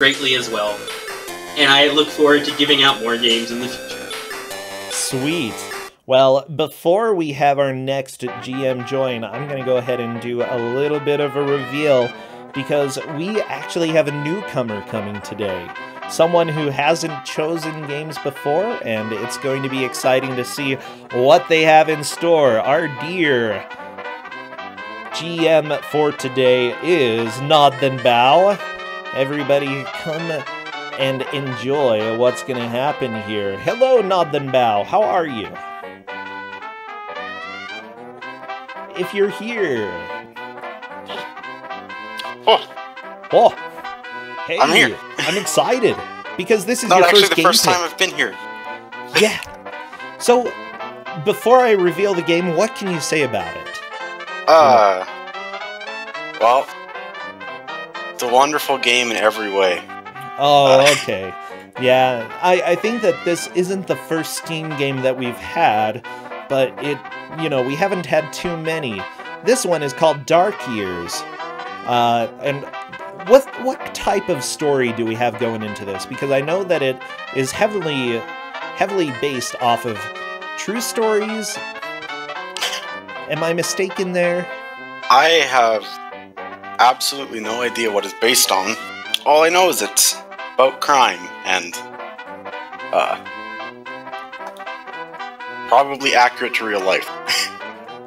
greatly as well. And I look forward to giving out more games in the future. Sweet. Well, before we have our next GM join, I'm going to go ahead and do a little bit of a reveal, because we actually have a newcomer coming today. Someone who hasn't chosen games before, and it's going to be exciting to see what they have in store. Our dear GM for today is Nod Then Bow. Everybody come and enjoy what's going to happen here. Hello, Nod Then Bow. How are you? If you're here. Oh, hey, I'm here. I'm excited because this is Not your actually first the game first pick. time I've been here. Yeah. So, before I reveal the game, what can you say about it? Well, it's a wonderful game in every way. Oh, okay. Yeah, I think that this isn't the first Steam game that we've had, but we haven't had too many. This one is called Dark Years. And what type of story do we have going into this? Because I know that it is heavily based off of true stories. Am I mistaken there? I have absolutely no idea what it's based on. All I know is it's about crime and probably accurate to real life.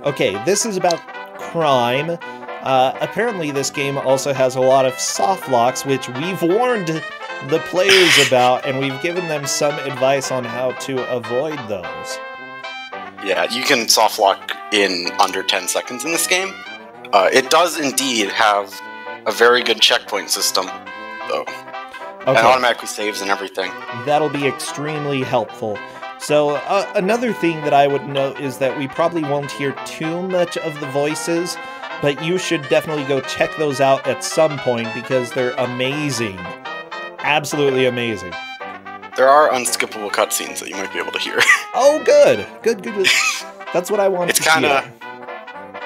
Okay, this is about crime. Apparently this game also has a lot of soft locks, which we've warned the players about, and we've given them some advice on how to avoid those. Yeah, you can soft lock in under 10 seconds in this game. It does indeed have a very good checkpoint system, though. Okay. It automatically saves and everything. That'll be extremely helpful. So, another thing that I would note is that we probably won't hear too much of the voices, but you should definitely go check those out at some point because they're amazing. Absolutely amazing. There are unskippable cutscenes that you might be able to hear. Oh, good. Good. That's what I want to hear.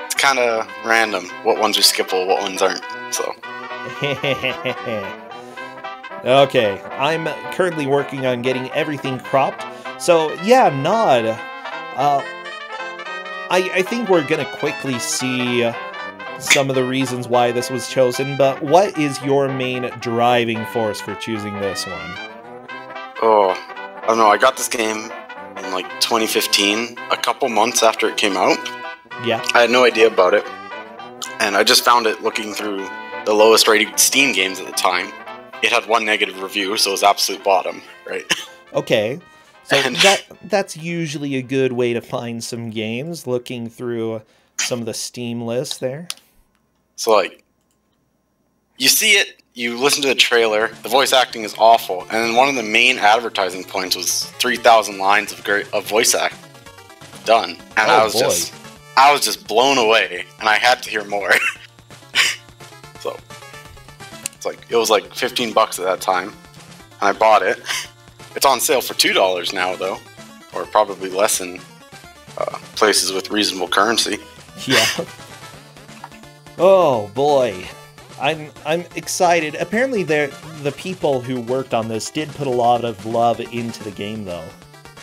It's kind of random what ones are skippable, what ones aren't, so. Okay, I'm currently working on getting everything cropped. So, yeah, Nod. I think we're going to quickly see some of the reasons why this was chosen, but what is your main driving force for choosing this one? Oh, I don't know, I got this game in like 2015, a couple months after it came out. Yeah. I had no idea about it, and I just found it looking through the lowest rated Steam games at the time. It had one negative review, so it was absolute bottom, right? Okay. So that's usually a good way to find some games, looking through some of the Steam lists there. So, like, you see it, you listen to the trailer, the voice acting is awful, and then one of the main advertising points was 3,000 lines of voice act done, and I was just blown away, and I had to hear more. So, it was like $15 at that time, and I bought it. It's on sale for $2 now, though, or probably less in places with reasonable currency. Yeah. Oh boy, I'm excited. Apparently, the people who worked on this did put a lot of love into the game, though.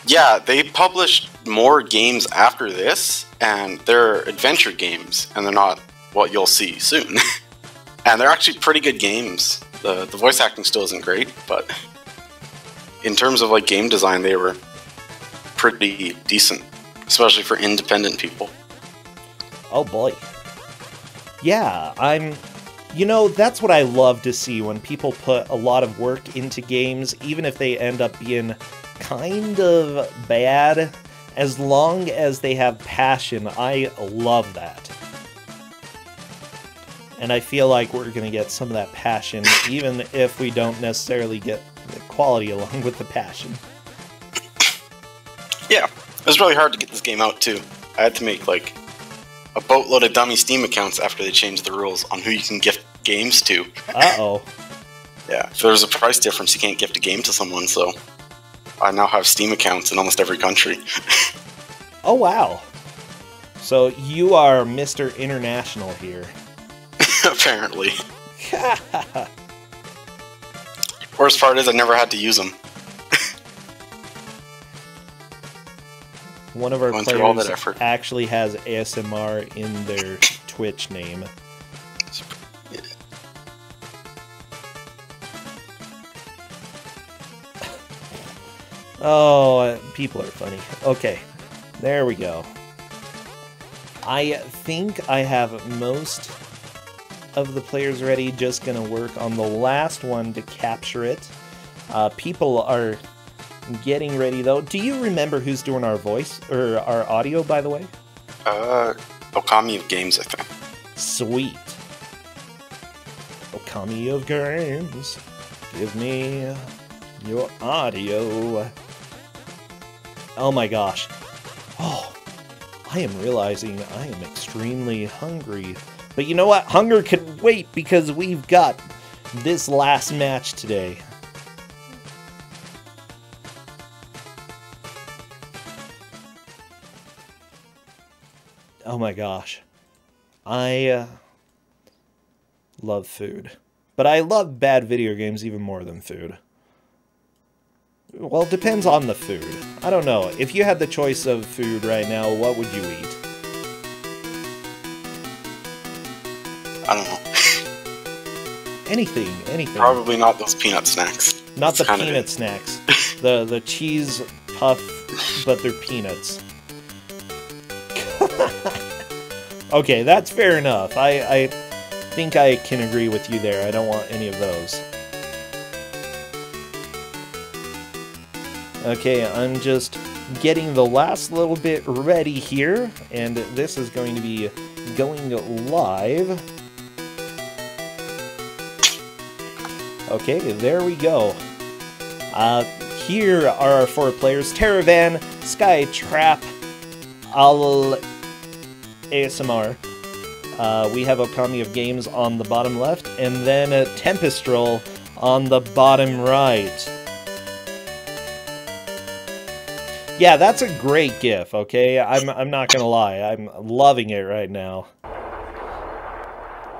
Yeah, they published more games after this, and they're adventure games, and they're not what you'll see soon. And they're actually pretty good games. The voice acting still isn't great, but in terms of like game design, they were pretty decent, especially for independent people. Oh boy. Yeah, that's what I love to see, when people put a lot of work into games, even if they end up being kind of bad, as long as they have passion. I love that. And I feel like we're going to get some of that passion, even if we don't necessarily get the quality along with the passion. Yeah, it was really hard to get this game out, too. I had to make, like, a boatload of dummy Steam accounts after they changed the rules on who you can gift games to. Uh-oh. Yeah, if there's a price difference, you can't gift a game to someone, so I now have Steam accounts in almost every country. Oh, wow. So you are Mr. International here. Apparently. Worst part is I never had to use them. One of our Going through all that players effort. actually has ASMR in their Twitch name. Oh, people are funny. Okay, there we go. I think I have most of the players ready. Just gonna work on the last one to capture it. People are getting ready though. Do you remember who's doing our voice or our audio, by the way? Okami of Games, I think. Sweet. Okami of Games, give me your audio. Oh my gosh. Oh, I am realizing I am extremely hungry. But you know what? Hunger can wait because we've got this last match today. Oh my gosh. I love food. But I love bad video games even more than food. Well, it depends on the food. I don't know. If you had the choice of food right now, what would you eat? I don't know. Anything, anything. Probably not those peanut snacks. Not That's the kind of peanut it. snacks. The cheese puff, but they're peanuts. Okay, that's fair enough. I think I can agree with you there. I don't want any of those. Okay, I'm just getting the last little bit ready here, and this is going to be going live. Okay, there we go. Here are our 4 players: Terravan, Skytrap, ASMR. We have Okami of Games on the bottom left, and then Tempestrol on the bottom right. Yeah, that's a great GIF, okay? I'm not gonna lie, I'm loving it right now.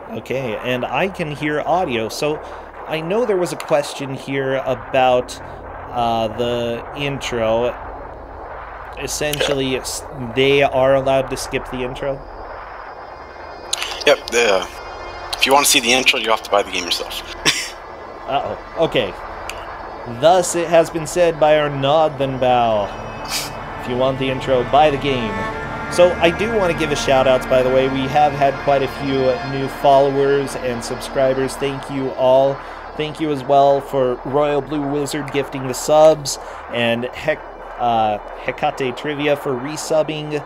Okay, and I can hear audio, so I know there was a question here about the intro. Essentially, they are allowed to skip the intro? Yep, if you want to see the intro, you have to buy the game yourself. Uh-oh, okay. Thus it has been said by our Nod Then Bow. If you want the intro, buy the game. So I do want to give a shout-outs, by the way. We have had quite a few new followers and subscribers. Thank you all. Thank you as well for Royal Blue Wizard gifting the subs, and Hecate Trivia for resubbing,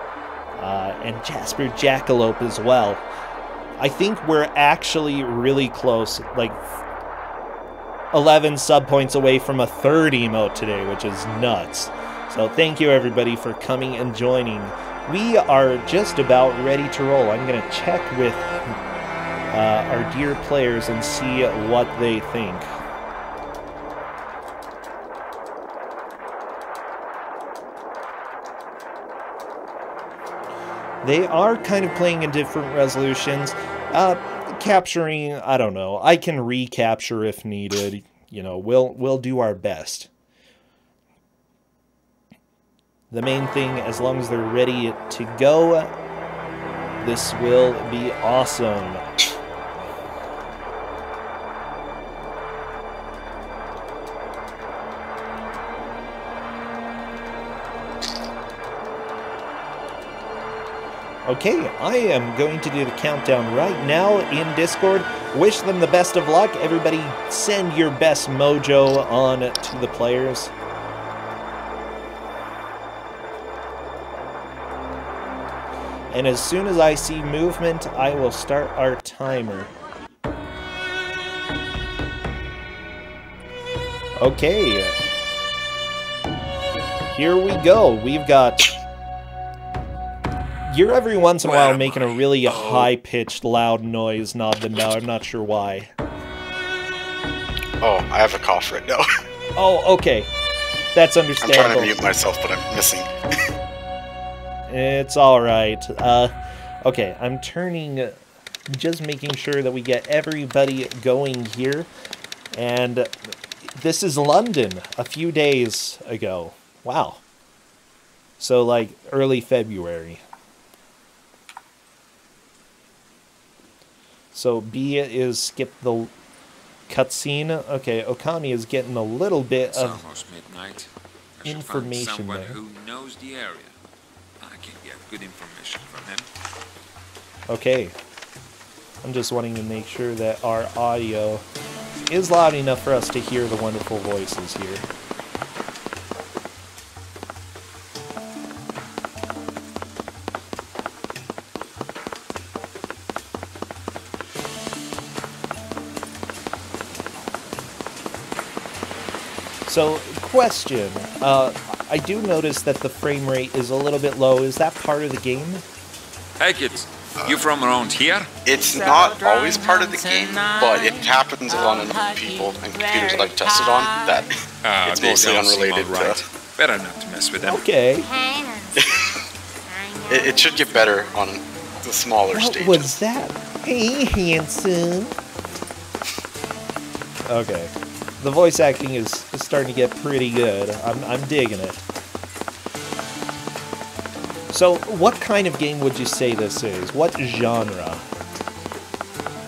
and Jasper Jackalope as well. I think we're actually really close, like 11 sub points away from a 3rd emote today, which is nuts. So thank you everybody for coming and joining. We are just about ready to roll. I'm going to check with our dear players and see what they think. They are kind of playing in different resolutions. Capturing, I don't know. I can recapture if needed. You know, we'll do our best. The main thing, as long as they're ready to go, this will be awesome. Okay, I am going to do the countdown right now in Discord. Wish them the best of luck. Everybody send your best mojo on to the players. And as soon as I see movement, I will start our timer. Okay. Here we go. We've got... You're every once in a while making a really high-pitched, loud noise, Nod Then Bow. I'm not sure why. Oh, I have a cough right now. Oh, okay. That's I'm understandable. trying to mute myself, but I'm missing. It's alright. Okay, I'm turning... Just making sure that we get everybody going here. And this is London a few days ago. Wow. So, like, early February. So, B is skip the cutscene. Okay, Okami is getting a little bit It's of almost midnight. I should find information someone there. who knows the area. I can get good information from him. Okay. I'm just wanting to make sure that our audio is loud enough for us to hear the wonderful voices here. So, question. I do notice that the frame rate is a little bit low. Is that part of the game? Hey kids, you from around here? It's not always part of the game, but it happens on enough people and computers that I've tested on that it's they mostly don't seem unrelated alright. to... Better not to mess with them. Okay. It should get better on the smaller What stages. was that? Hey, handsome. Okay. The voice acting is starting to get pretty good. I'm digging it. So, what kind of game would you say this is? What genre?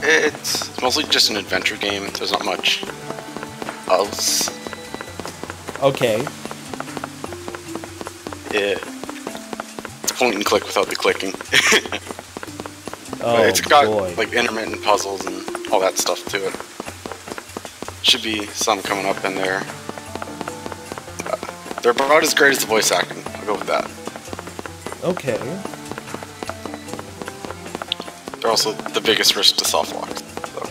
It's mostly just an adventure game. There's not much else. Okay. It's point and click without the clicking. Oh, But it's got boy. like intermittent puzzles and all that stuff to it. Should be some coming up in there. They're about as great as the voice acting. I'll go with that. Okay. They're also the biggest risk to soft locks. So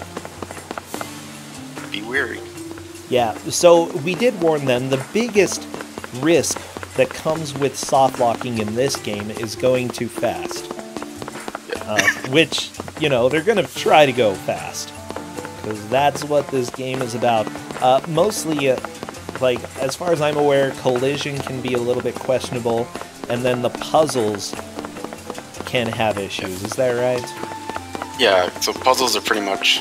be wary. Yeah, so we did warn them the biggest risk that comes with soft locking in this game is going too fast. Which, you know, they're going to try to go fast. Because that's what this game is about. Mostly, like, as far as I'm aware, collision can be a little bit questionable, and then the puzzles can have issues. Is that right? Yeah, so puzzles are pretty much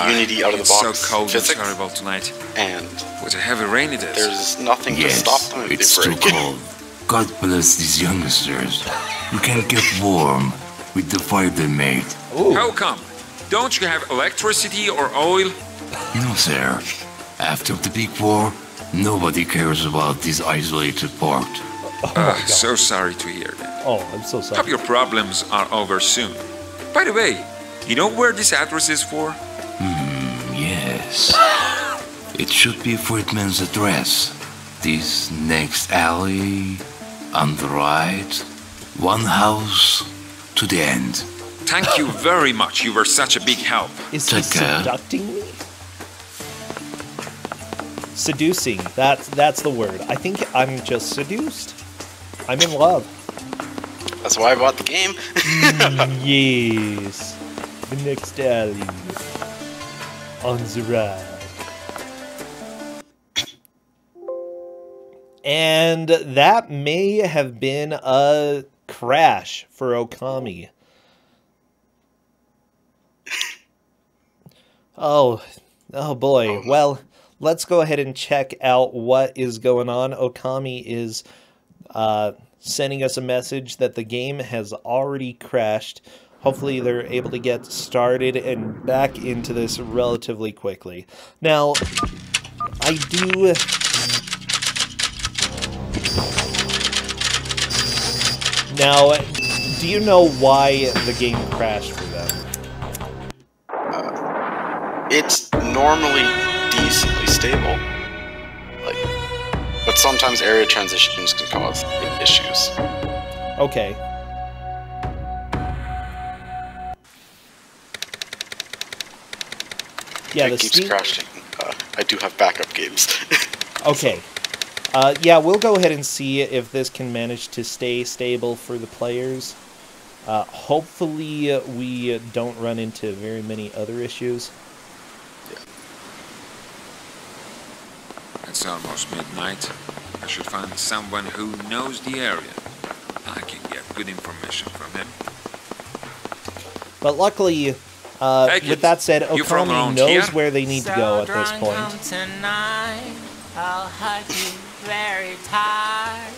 Unity out of the It's box so cold physics, and terrible tonight. and What a heavy rain it is. there's nothing to stop them if it's they too break. cold. God bless these youngsters. You can't get warm with the fire they made. Ooh. How come? Don't you have electricity or oil? No, sir. After the big war, nobody cares about this isolated port. So sorry to hear that. Oh, I'm so sorry. Hope your problems are over soon. By the way, you know where this address is for? Yes. It should be Friedman's address. This next alley, on the right, one house to the end. Thank you very much. You were such a big help. Is he Take care. seducting me? Seducing. That's the word. I think I'm just seduced. I'm in love. That's why I bought the game. Yes. The next alley. On the right. And that may have been a crash for Okami. Oh boy. Well, let's go ahead and check out what is going on. Okami is sending us a message that the game has already crashed. Hopefully they're able to get started and back into this relatively quickly. Now, I do... Now, do you know why the game crashed for them? It's normally decently stable, but sometimes area transitions can cause issues. Okay. Yeah, If it keeps crashing. I do have backup games. Okay. Yeah, we'll go ahead and see if this can manage to stay stable for the players. Hopefully we don't run into very many other issues. It's almost midnight. I should find someone who knows the area. I can get good information from him. But luckily, Hey, With kid, that said, you from Okami around knows here? where they need to go at this point. I'll hug you very tight.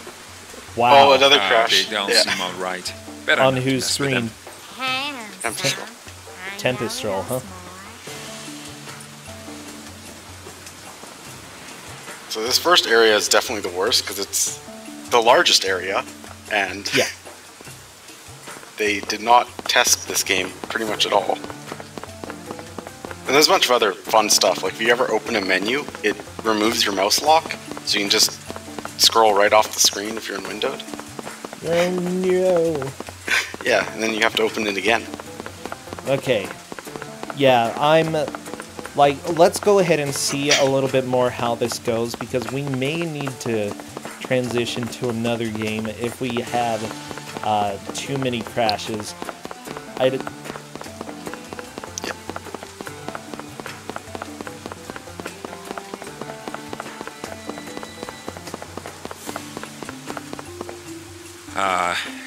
Wow. Oh, another They crash. don't Yeah. seem alright. Better On not whose mess with them. screen? Tempest. Tempest Roll, huh? So this first area is definitely the worst because it's the largest area, and Yeah. they did not test this game pretty much at all. And there's a bunch of other fun stuff. Like if you ever open a menu, it removes your mouse lock, so you can just scroll right off the screen if you're in windowed. Oh no. Yeah, and then you have to open it again. Okay. Yeah, I'm like, let's go ahead and see a little bit more how this goes because we may need to transition to another game if we have too many crashes. Yep.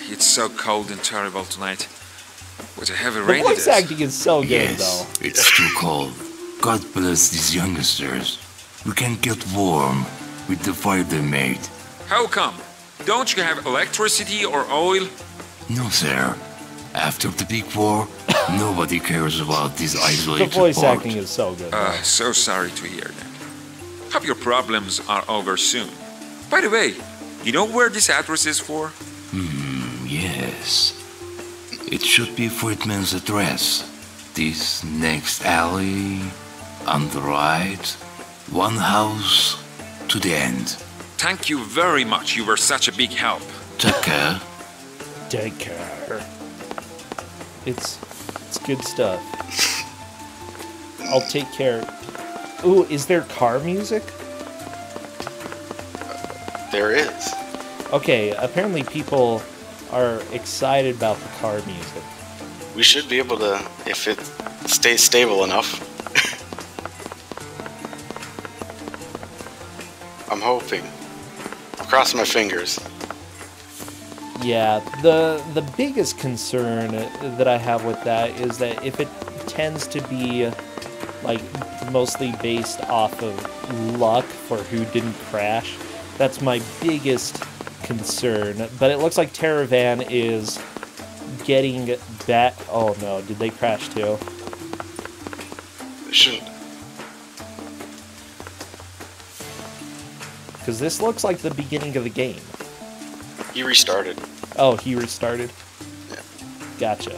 It's so cold and terrible tonight. With a heavy The rain it voice is. acting is so good, Yes, though. it's too cold. God bless these youngsters. We can get warm with the fire they made. How come? Don't you have electricity or oil? No, sir. After the big war, nobody cares about these The isolated voice parts. acting is so good. though. So sorry to hear that. Hope your problems are over soon. By the way, you know where this address is for? Yes. It should be Friedman's address. This next alley, on the right, one house to the end. Thank you very much. You were such a big help. Take care. Take care. It's good stuff. I'll take care. Ooh, is there car music? There is. Okay, apparently people are excited about the car music. We should be able to, if it stays stable enough. I'm hoping. I'm crossing my fingers. Yeah, the biggest concern that I have with that is that if it tends to be like mostly based off of luck for who didn't crash, that's my biggest concern. But it looks like Terravan is getting back. Oh no, did they crash too? It shouldn't. Because this looks like the beginning of the game. He restarted. Oh, he restarted? Yeah. Gotcha.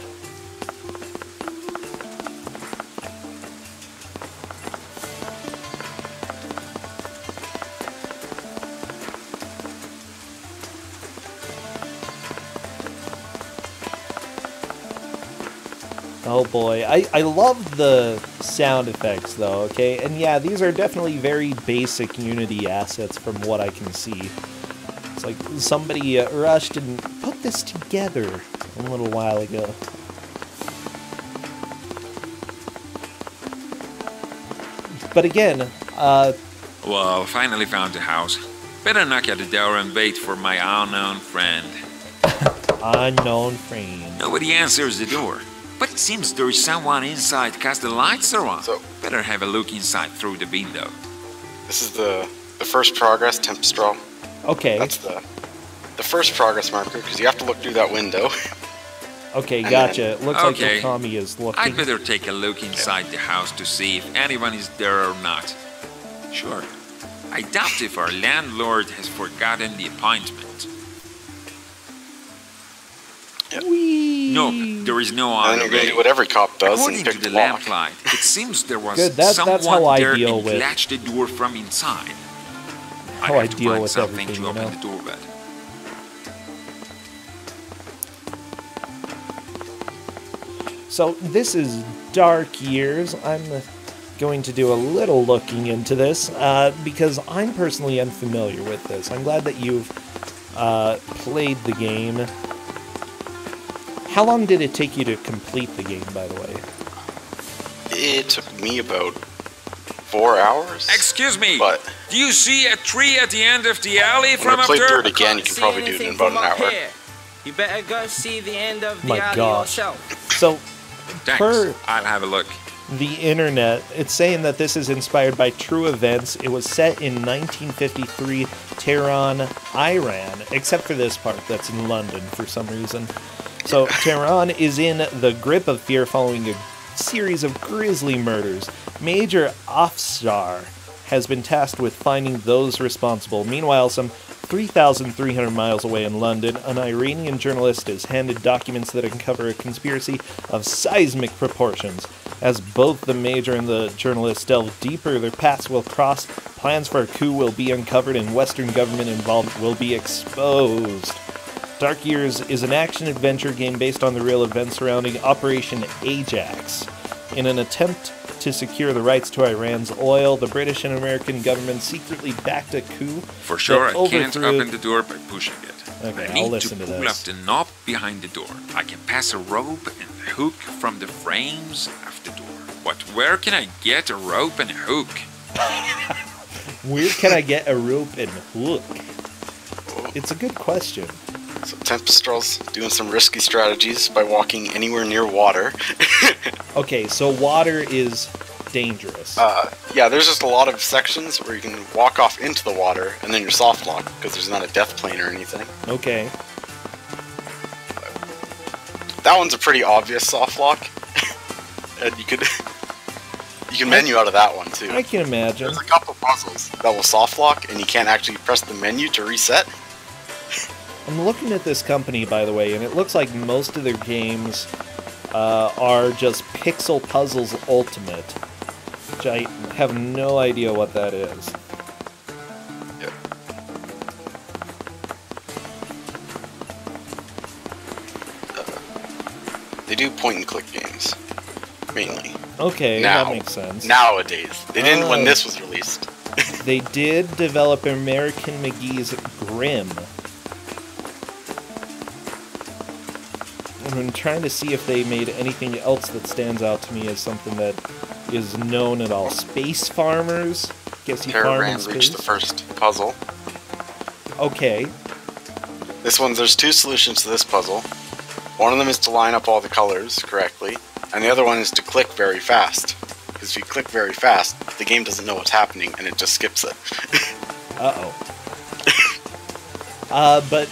Oh boy, I love the sound effects though, okay? And yeah, these are definitely very basic Unity assets from what I can see. It's like somebody rushed and put this together a little while ago. But again, Well, finally found the house. Better knock at the door and wait for my unknown friend. unknown friend. Nobody answers the door. But it seems there is someone inside cause the lights are on. So- Better have a look inside through the window. This is the first progress Tempest Roll. Okay, That's the first progress marker because you have to look through that window. okay, and gotcha. It looks Okay. like Okami is I'd looking. better take a look inside the house to see if anyone is there or not. Sure. I doubt if our landlord has forgotten the appointment. Whee! No, there is no And then other you're gonna way. do what every cop does According and to pick the the lock. lamplight, it seems there was Good, that's how someone I there deal and with- latched the door from inside. How I I have to deal find with something everything, to you open know? the door with. So this is Dark Years. I'm going to do a little looking into this because I'm personally unfamiliar with this. I'm glad that you've played the game. How long did it take you to complete the game, by the way? It took me about 4 hours. Excuse me, But do you see a tree at the end of the alley when from I up played there? through it again, you can probably do it in about an hour. You better go see the end of the My alley gosh. yourself. So, Thanks. Per I'll have a look. the internet, it's saying that this is inspired by true events. It was set in 1953 Tehran, Iran, except for this part that's in London for some reason. So Tehran is in the grip of fear following a series of grisly murders. Major Afshar has been tasked with finding those responsible. Meanwhile, some 3,300 miles away in London, an Iranian journalist is handed documents that uncover a conspiracy of seismic proportions. As both the major and the journalist delve deeper, their paths will cross, plans for a coup will be uncovered, and Western government involved will be exposed. Dark Years is an action-adventure game based on the real events surrounding Operation Ajax. In an attempt to secure the rights to Iran's oil, the British and American government secretly backed a coup. For sure, that I can't overthrew- open the door by pushing it. Okay, I I'll need listen to pull this. up the knob behind the door. I can pass a rope and a hook from the frames of the door. But where can I get a rope and a hook? Where can I get a rope and hook? It's a good question. So Tempestral's doing some risky strategies by walking anywhere near water. Okay, so water is dangerous. Yeah, there's just a lot of sections where you can walk off into the water and then you're soft locked because there's not a death plane or anything. Okay. That one's a pretty obvious soft lock. And you can menu out of that one too. I can imagine. There's a couple puzzles that will soft lock and you can't actually press the menu to reset. I'm looking at this company, by the way, and it looks like most of their games are just Pixel Puzzles Ultimate, which I have no idea what that is. Yep. They do point-and-click games, mainly. Okay, Now. that makes sense. Nowadays. They didn't when Oh. this was released. They did develop American McGee's Grimm. And I'm trying to see if they made anything else that stands out to me as something that is known at all. Space Farmers? Guess you farm in Caravan reached space? the first puzzle. Okay. This one, there's two solutions to this puzzle. One of them is to line up all the colors correctly, and the other one is to click very fast. Because if you click very fast, the game doesn't know what's happening, and it just skips it. Uh-oh. But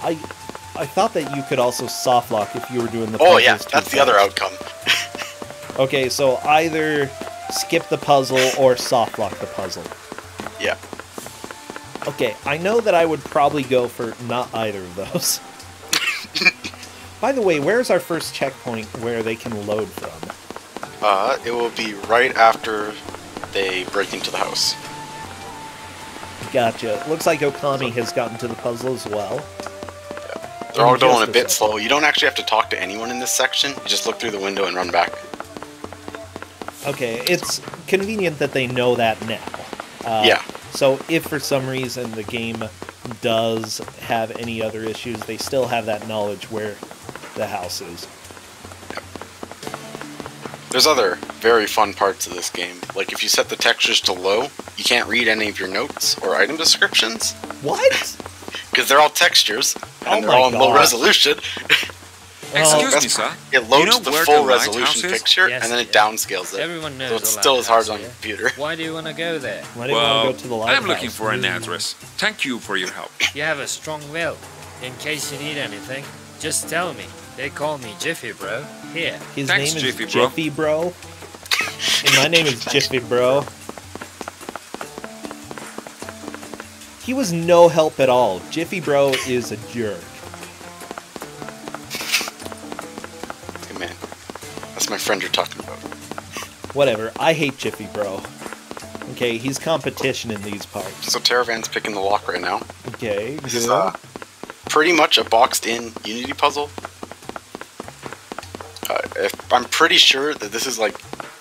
I thought that you could also soft lock if you were doing the puzzles Oh yeah, too that's the other fast. outcome. Okay, so either skip the puzzle or soft lock the puzzle. Yeah. Okay, I know that I would probably go for not either of those. By the way, where's our first checkpoint where they can load from? It will be right after they break into the house. Gotcha. Looks like Okami has gotten to the puzzle as well. They're all In going just a bit second. slow. You don't actually have to talk to anyone in this section. You just look through the window and run back. Okay, it's convenient that they know that now. Yeah. So if for some reason the game does have any other issues, they still have that knowledge where the house is. There's other very fun parts of this game. Like if you set the textures to low, you can't read any of your notes or item descriptions. What? Because they're all textures, and Oh they're my all in low God. resolution. Excuse that's- me, sir. It loads You know the where full the lighthouse resolution is? picture, Yes, and then it yeah. downscales it. Everyone knows So it's the still as hard lighthouse on here. computer. Why do you want to go there? Why do you want to Well, go to the lighthouse? I'm looking for an address. Thank you for your help. You have a strong will. In case you need anything, just tell me. They call me Jiffy, bro. Here. His Thanks, name is Jiffy Bro. Jiffy Bro. And my name is Jiffy Bro. He was no help at all. Jiffy Bro is a jerk. Hey man, that's my friend you're talking about. Whatever, I hate Jiffy Bro. Okay, he's competition in these parts. So Teravan's picking the lock right now. Okay, This is good. pretty much a boxed-in Unity puzzle. I'm pretty sure that this is like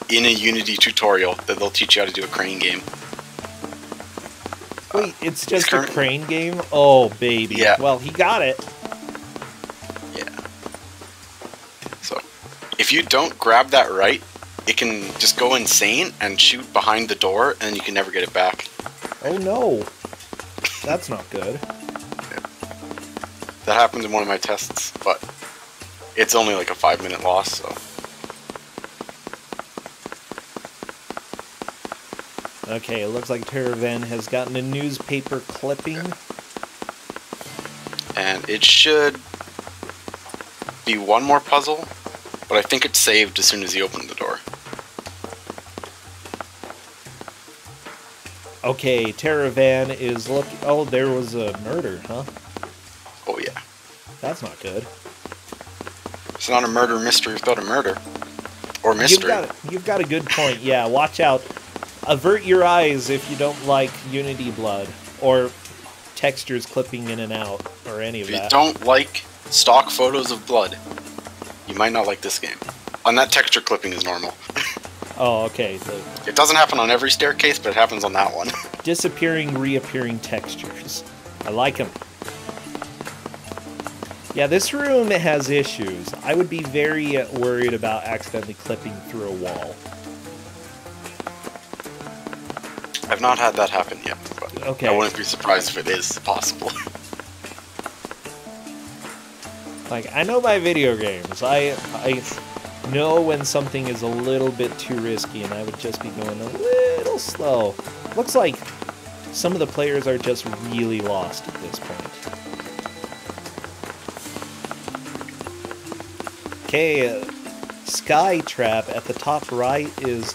in a Unity tutorial that they'll teach you how to do a crane game. Wait, it's just a current- crane game? Oh, baby. Yeah. Well, he got it. Yeah. So, if you don't grab that right, it can just go insane and shoot behind the door, and you can never get it back. Oh, no. That's not good. That happened in one of my tests, but it's only like a 5-minute loss, so. Okay, it looks like Teravan has gotten a newspaper clipping. And it should be one more puzzle, but I think it's saved as soon as you open the door. Okay, Teravan is looking... Oh, there was a murder, huh? Oh yeah. That's not good. It's not a murder mystery without a murder. Or mystery. You've got a good point. Yeah, watch out. Avert your eyes if you don't like Unity blood. Or textures clipping in and out. Or any of If you that. don't like stock photos of blood, you might not like this game. And that texture clipping is normal. Oh, okay. So It doesn't happen on every staircase, but it happens on that one. disappearing, reappearing textures. I like them. Yeah, this room has issues. I would be very worried about accidentally clipping through a wall. I've not had that happen yet, but Okay. I wouldn't be surprised if it is possible. Like, I know my video games. I know when something is a little bit too risky, and I would just be going a little slow. Looks like some of the players are just really lost at this point. Okay, Skytrap at the top right is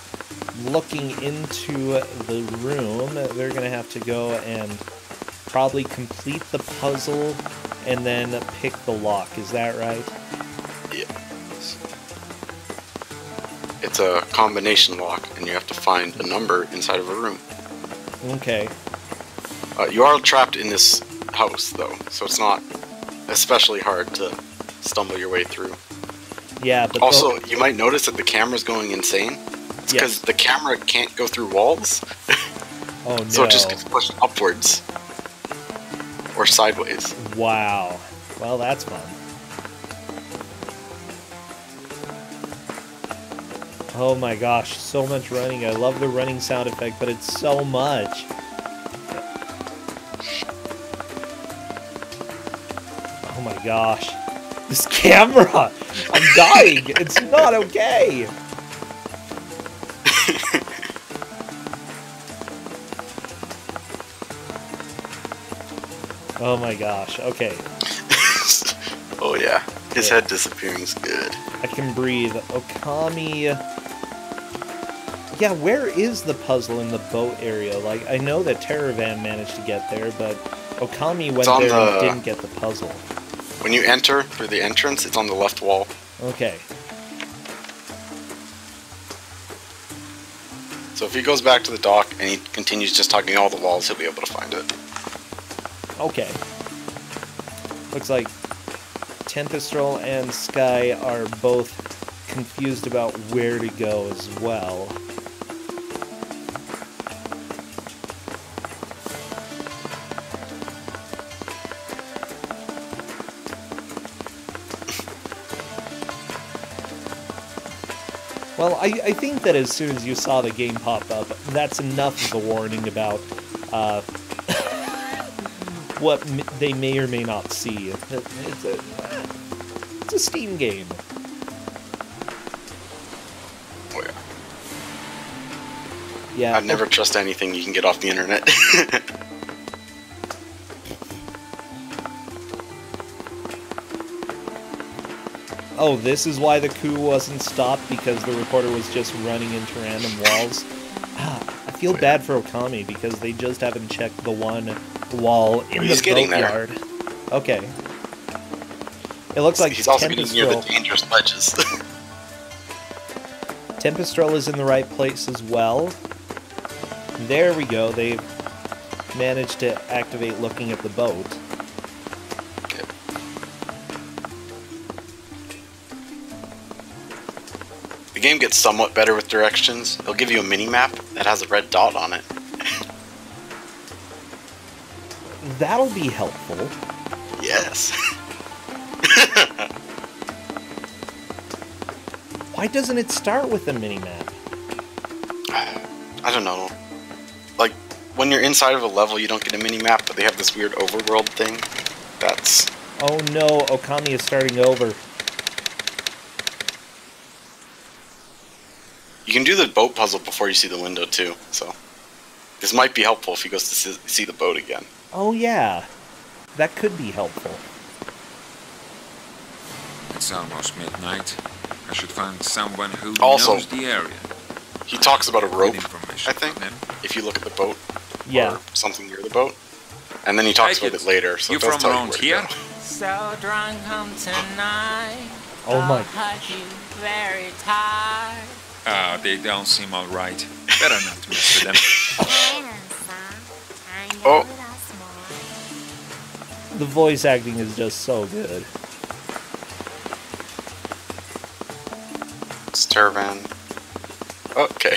looking into the room. They're going to have to go and probably complete the puzzle and then pick the lock. Is that right? Yeah. It's a combination lock, and you have to find a number inside of a room. Okay. You are trapped in this house, though, so it's not especially hard to stumble your way through. Yeah, but Also, you might notice that the camera's going insane. It's because the camera can't go through walls, oh no. so it just gets pushed upwards. Or sideways. Wow. Well, that's fun. Oh my gosh, so much running. I love the running sound effect, but it's so much. Oh my gosh. This camera! I'm dying! It's not okay! Oh my gosh, okay. Oh yeah, his head disappearing's good. I can breathe. Okami... Yeah, where is the puzzle in the boat area? Like, I know that Teravan managed to get there, but Okami went there and didn't get the puzzle. When you enter through the entrance, it's on the left wall. Okay. So if he goes back to the dock and he continues just hugging all the walls, he'll be able to find it. Okay. Looks like Tempestral and Sky are both confused about where to go as well. Well, I think that as soon as you saw the game pop up, that's enough of a warning about what they may or may not see. It's a Steam game. Oh yeah. Yeah. I'd never trust anything you can get off the internet. Oh, this is why the coup wasn't stopped, because the reporter was just running into random walls. I feel bad for Okami because they just haven't checked the one wall in the boatyard. Okay. It looks like he's also getting near the dangerous ledges. Tempestral is in the right place as well. There we go. They've managed to activate looking at the boat. The game gets somewhat better with directions. It'll give you a mini-map that has a red dot on it. That'll be helpful. Yes. Why doesn't it start with a mini-map? I don't know. Like, when you're inside of a level, you don't get a mini-map, but they have this weird overworld thing. That's... Oh no, Okami is starting over. You can do the boat puzzle before you see the window too. So this might be helpful if he goes to see the boat again. Oh yeah, that could be helpful. It's almost midnight. I should find someone who Also, knows the area. He talks about a rope, Good information I think, from him. if you look at the boat. Yeah. Or something near the boat. And then he talks Hey, about kids, it later, so you it does from tell you around where to here? go. So drunk home tonight. Oh my I'll hug you very tight. Ah, they don't seem alright. Better not mess with them. Oh. The voice acting is just so good. It's Tervan. Okay.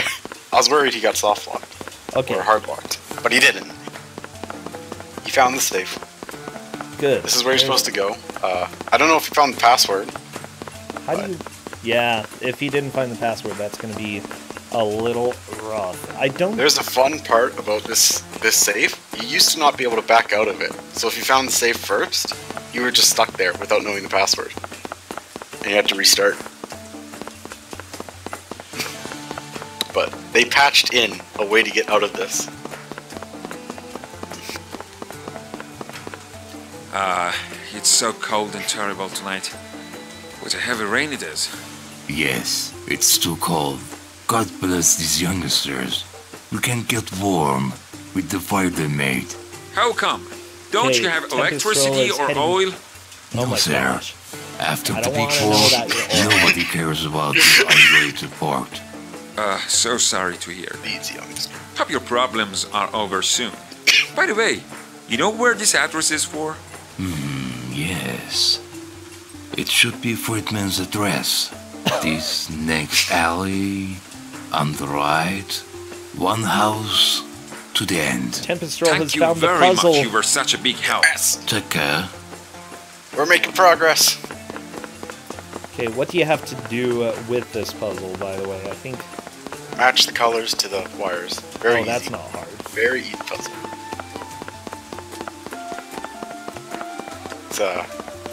I was worried he got soft locked. Okay, Or hard locked. But he didn't. He found the safe. good. This is where you're supposed to go. I don't know if he found the password. How do you... Yeah, if he didn't find the password, that's going to be a little rough. I don't... There's a fun part about this safe. You used to not be able to back out of it. So if you found the safe first, you were just stuck there without knowing the password. And you had to restart. But they patched in a way to get out of this. It's so cold and terrible tonight. What a heavy rain it is. Yes, it's too cold. God bless these youngsters. We can get warm with the fire they made. How come? Don't Okay, you have Tempest electricity Roll is or heading- oil? Oh No, my sir. gosh. After I the don't big wanna know war, that you're old. nobody cares about this isolated port. So sorry to hear. These youngsters. Hope your problems are over soon. By the way, you know where this address is for? Yes. It should be Friedman's address. This next alley, on the right, one house to the end. Tempest Roll has Thank you found the very puzzle. much. You were such a big help. Yes! Take care. We're making progress. Okay, what do you have to do with this puzzle, by the way? I think... Match the colors to the wires. Very easy. that's not hard. Very easy puzzle.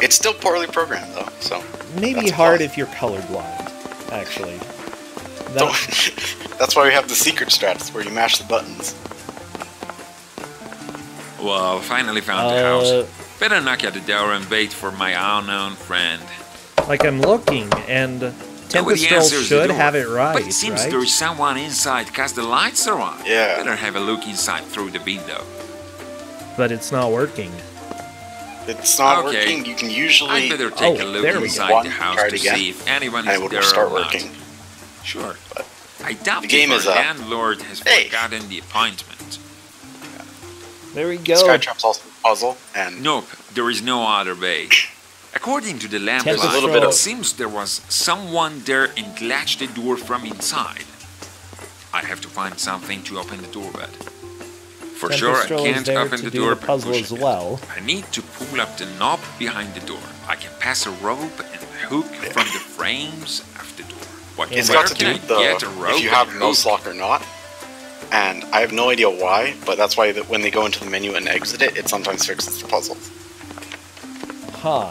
It's still poorly programmed though, so. Maybe that's a hard plus. if you're colorblind, actually. Don't- That, That's why we have the secret strats where you mash the buttons. Well, finally found the house. Better knock at the door and wait for my unknown friend. like, I'm looking, and Nobody Tempest Roll answers the should door. have it right, But it seems right? there is someone inside because the lights are on. Yeah. Better have a look inside through the window. But it's not working. It's not Okay. working. You can usually I'd better take a Oh, look there we go. inside One, the house try it to again, see if anyone and is it would there start or not. working. Sure. But I doubt the game if is, our landlord has hey. forgotten the appointment. There we go. Skytrap's also a puzzle, and Nope, there is no other way. According to the Tempest there's a lamplight, little bit Roll. of it seems there was someone there and latched the door from inside. I have to find something to open the door with. For Tempest sure, I Roll is can't there open to the do door the by puzzle pushing as it. well. I need to pull up the knob behind the door. I can pass a rope and a hook from the frames of the door. What it's Yeah. got where to can do I with the get a rope if you have and no hook? lock or not. And I have no idea why, but that's why when they go into the menu and exit it, it sometimes fixes the puzzle. Huh.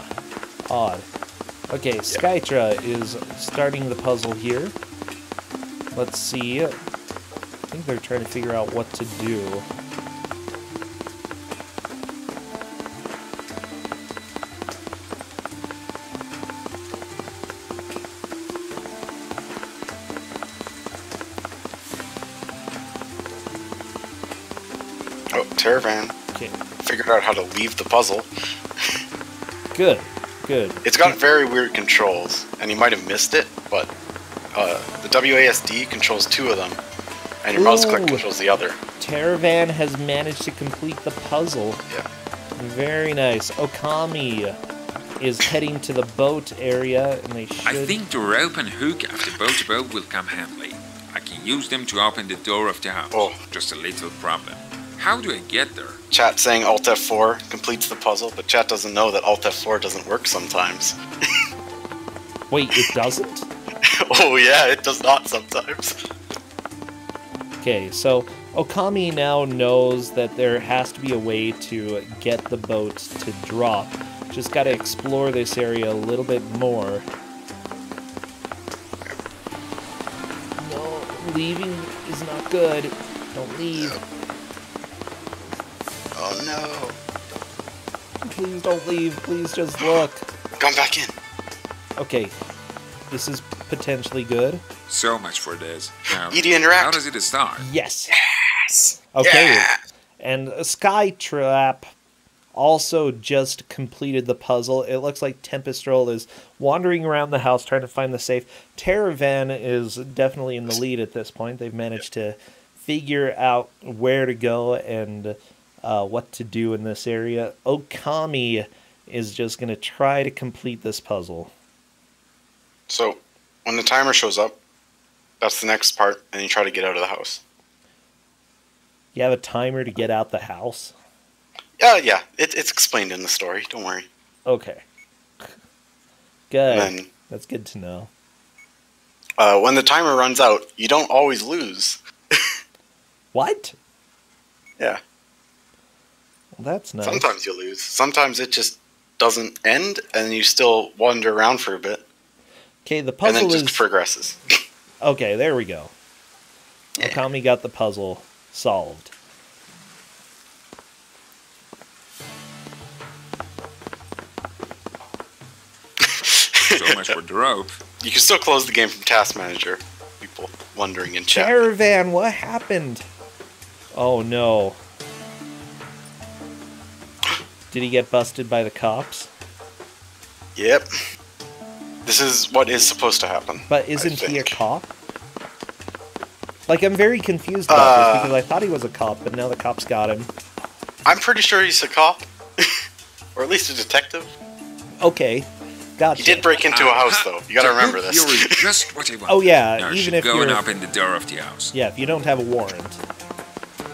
Odd. Okay, Skytra is starting the puzzle here. Let's see. I think they're trying to figure out what to do. Oh, Tervan Okay, figured out how to leave the puzzle. good, good. It's got very weird controls, and you might have missed it, but the WASD controls two of them, and your mouse click Ooh. controls the other. Tervan has managed to complete the puzzle. Yeah. Very nice. Okami is heading to the boat area, and they should... I think the rope and hook of the boat will come handy. I can use them to open the door of the house. Oh. Just a little problem. How do I get there? Chat saying Alt F4 completes the puzzle, but chat doesn't know that Alt F4 doesn't work sometimes. Wait, it doesn't? Oh yeah, it does not sometimes. Okay, so Okami now knows that there has to be a way to get the boat to drop. Just gotta explore this area a little bit more. No. Leaving is not good. Don't leave. Oh no. Please don't leave. Please just look. Come back in. Okay. This is potentially good. So much for this. Now, ED interact. how does it start? Yes. Yes. Okay. Yeah. And Skytrap also just completed the puzzle. It looks like Tempestrol is wandering around the house trying to find the safe. Terravan is definitely in the lead at this point. They've managed to figure out where to go and what to do in this area. Okami is just going to try to complete this puzzle. So, when the timer shows up, that's the next part, and you try to get out of the house. You have a timer to get out the house? Yeah. It's explained in the story. Don't worry. Okay. Good. And then, That's good to know. when the timer runs out, you don't always lose. What? Yeah. Well, that's nice. Sometimes you lose. Sometimes it just doesn't end, and you still wander around for a bit. Okay, the And puzzle then is... just progresses. Okay, there we go. Yeah. Okami got the puzzle solved. So much for the rope. You can still close the game from Task Manager. People wondering in chat. Caravan, what happened? Oh no. Did he get busted by the cops? Yep. This is what is supposed to happen. But I isn't he a think. cop? Like, I'm very confused about this because I thought he was a cop, but now the cops got him. I'm pretty sure he's a cop. Or at least a detective. Okay, gotcha. He did break into a house, though. You gotta The remember hook this. You're just what I want. Oh yeah, Now even she's if going you're... up in the door of the house. Yeah, if you don't have a warrant.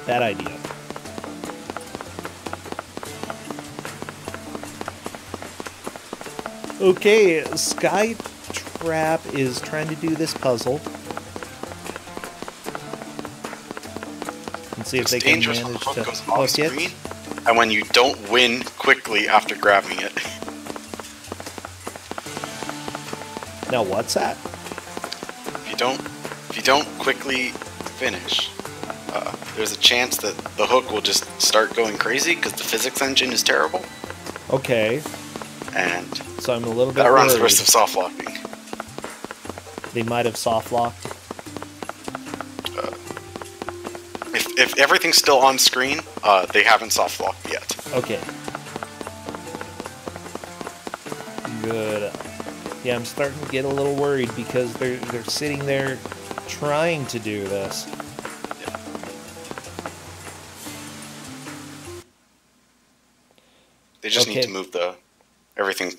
Bad idea. Okay, Skytrap is trying to do this puzzle. And see if It's they can dangerous when manage the to hook goes off hook it. screen, and when you don't win quickly after grabbing it. Now what's that? If you don't quickly finish, there's a chance that the hook will just start going crazy because the physics engine is terrible, Okay, and so I'm a little bit that runs the worried. risk of soft locking. They might have soft locked. If everything's still on screen, they haven't soft locked yet. Okay. Good. Yeah, I'm starting to get a little worried because they're sitting there trying to do this. They just need Okay. to move everything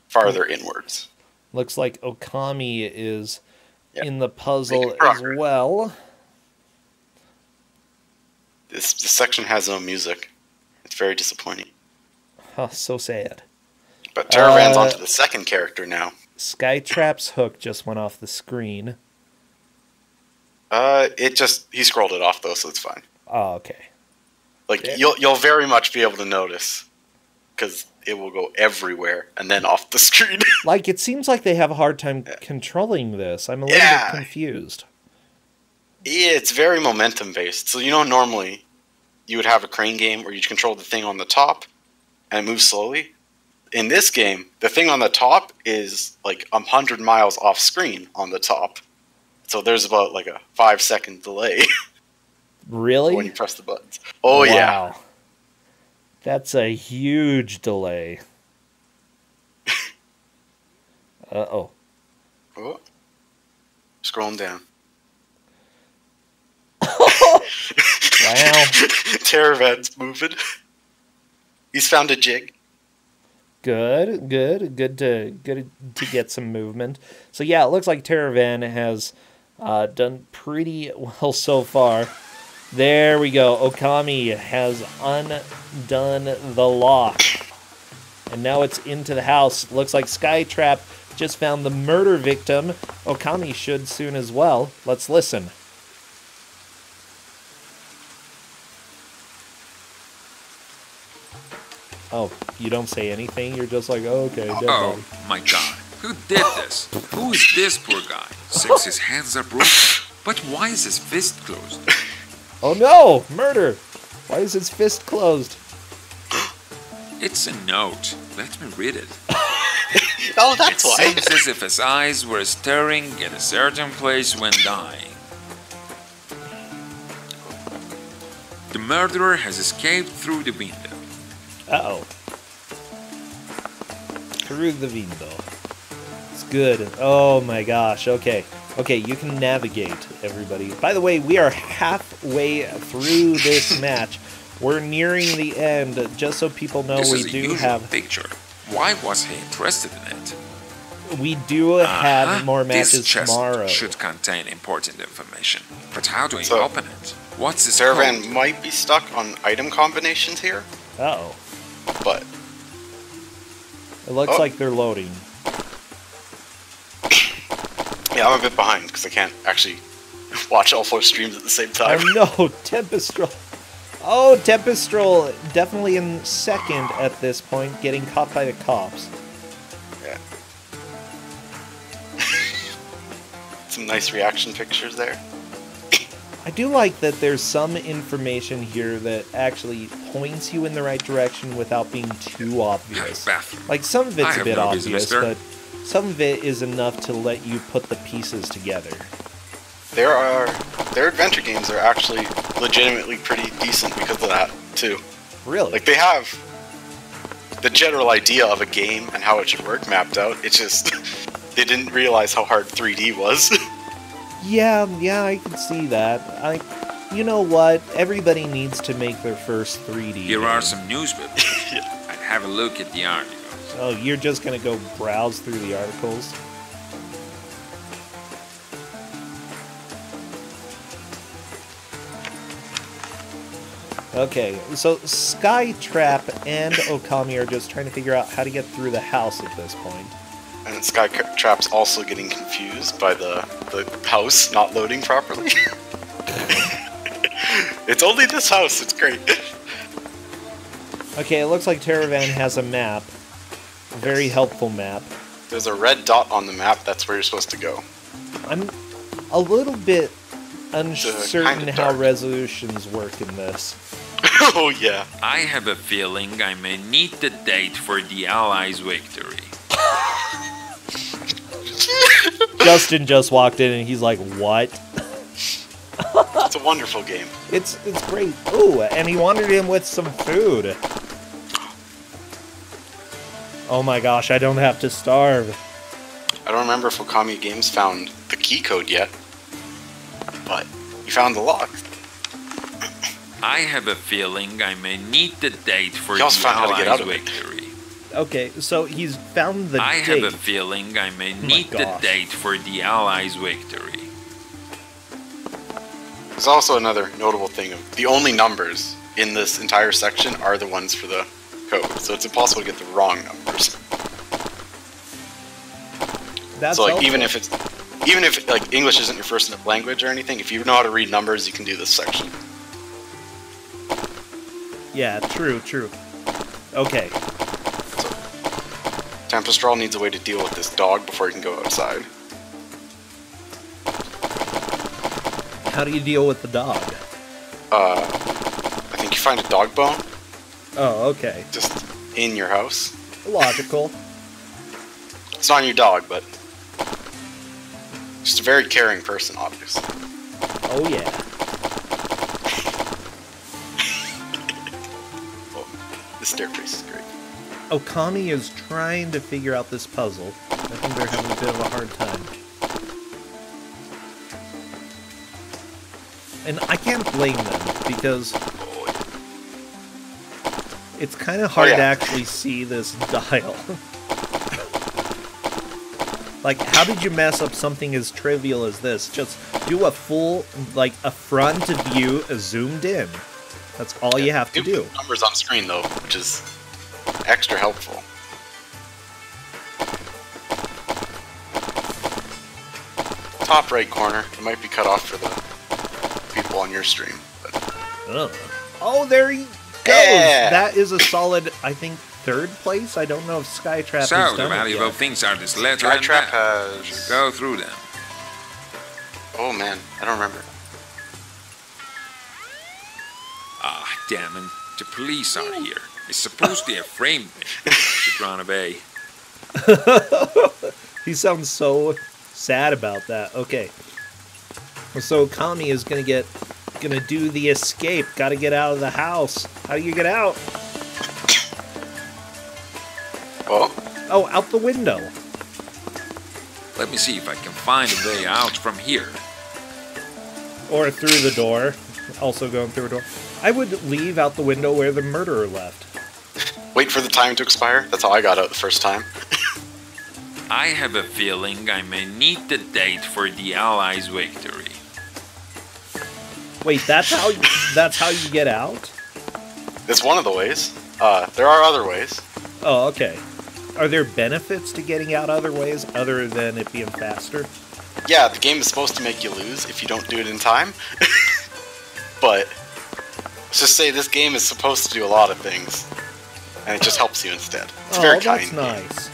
farther inwards. Looks like Okami is Yep. in the puzzle Making as progress. well. This section has no music. It's very disappointing. Huh, so sad. But Terravan's onto the second character now. Skytrap's hook just went off the screen. He scrolled it off though, so it's fine. Oh, okay. Like Yeah. you'll very much be able to notice because it will go everywhere and then off the screen. Like, it seems like they have a hard time controlling this. I'm a little Yeah. bit confused. Yeah, it's very momentum based. So normally you would have a crane game where you control the thing on the top and it moves slowly. In this game, the thing on the top is like 100 miles off screen on the top. So there's about like a 5-second delay Really? when you press the buttons. Oh yeah. Wow. That's a huge delay. Uh-oh. Oh. Scrolling down. Wow. Terravan's moving. He's found a jig. Good to get some movement. So yeah, it looks like Terravan has done pretty well so far. There we go. Okami has undone the lock. And now it's into the house. Looks like Skytrap just found the murder victim. Okami should soon as well. Let's listen. Oh, you don't say anything? You're just like, oh, okay, dead Oh body. my god. Who did this? Who is this poor guy? Since his hands are broken. But why is his fist closed? Oh no! Murder! Why is his fist closed? It's a note. Let me read it. Oh, that's It why. seems as if his eyes were staring at a certain place when dying. The murderer has escaped through the window. Uh-oh. Through the window. It's good. Oh my gosh. Okay. Okay, you can navigate, everybody. By the way, we are halfway through this match. We're nearing the end. Just so people know, This we is a do usual have... picture. Why was he interested in it? We do have more This matches chest tomorrow. should contain important information. But how do I So- open it? What's this Caravan code? might be stuck on item combinations here, Uh-oh. but It looks Oh. like they're loading. yeah, I'm a bit behind because I can't actually watch all 4 streams at the same time. Oh no, Tempestrel. Oh, Tempestrel definitely in second at this point, getting caught by the cops. Yeah. Some nice reaction pictures there. I do like that there's some information here that actually points you in the right direction without being too obvious. Bathroom. Like, some of it's I a have bit no business obvious, there. but some of it is enough to let you put the pieces together. Their adventure games are actually legitimately pretty decent because of that too. Really? Like they have the general idea of a game and how it should work mapped out. It's just they didn't realize how hard 3D was. Yeah, I can see that. You know what? Everybody needs to make their first 3D Here are game. some newspapers. I'd have a look at the articles. Oh, you're just gonna go browse through the articles? Okay, so Skytrap and Okami are just trying to figure out how to get through the house at this point. And Skytrap's also getting confused by the house not loading properly. It's only this house, it's great. Okay, it looks like Teravan has a map. A very helpful map. There's a red dot on the map, that's where you're supposed to go. I'm a little bit uncertain kinda how dark. resolutions work in this. Oh yeah. I have a feeling I may need the date for the Allies' victory. Justin just walked in and he's like, what? It's a wonderful game. It's great. Ooh, and he wanted him with some food. Oh my gosh, I don't have to starve. I don't remember if Okami Games found the key code yet, but you found the lock. I have a feeling I may need the date for He the also found how to get out Allies' of it. victory. Okay, so he's found the I date. have a feeling I may my need the gosh. date for the Allies' victory. There's also another notable thing of the only numbers in this entire section are the ones for the code, so it's impossible to get the wrong numbers. That's So like helpful. even if like English isn't your first language or anything, if you know how to read numbers, you can do this section. Yeah, true. Okay. Tempestral needs a way to deal with this dog before he can go outside. How do you deal with the dog? I think you find a dog bone Oh, okay. just in your house. Logical. It's not your dog, but just a very caring person, obviously. Oh, yeah. Oh, the staircase is great. Okami is trying to figure out this puzzle. I think they're having a bit of a hard time. And I can't blame them, because it's kind of hard yeah. to actually see this dial. Like, how did you mess up something as trivial as this? Just do a full, like, a front view zoomed in. That's all you have to do. Put numbers on screen though, which is extra helpful. Top right corner. It might be cut off for the people on your stream. But Ugh. Oh, there he goes! Yeah. That is a solid, I think, third place? I don't know if Skytrap So, has the done it valuable yet. things are this letter and Skytrap that. has. Go through them. Oh man, I don't remember. Ah, damn it. The police are here. It's supposed to have framed me. Should run away. He sounds so sad about that. Okay. So Kami is gonna do the escape. Gotta get out of the house. How do you get out? Well, Oh, out the window. Let me see if I can find a way out from here. Or through the door. Also going through a door. I would leave out the window where the murderer left. wait for the time to expire. That's how I got out the first time. I have a feeling I may need the date for the Allies' victory. Wait, that's how you get out? It's one of the ways. There are other ways. Oh, okay. Are there benefits to getting out other ways other than it being faster? Yeah, the game is supposed to make you lose if you don't do it in time. But let's just say this game is supposed to do a lot of things, and it just helps you instead. It's a very kind that's game. nice.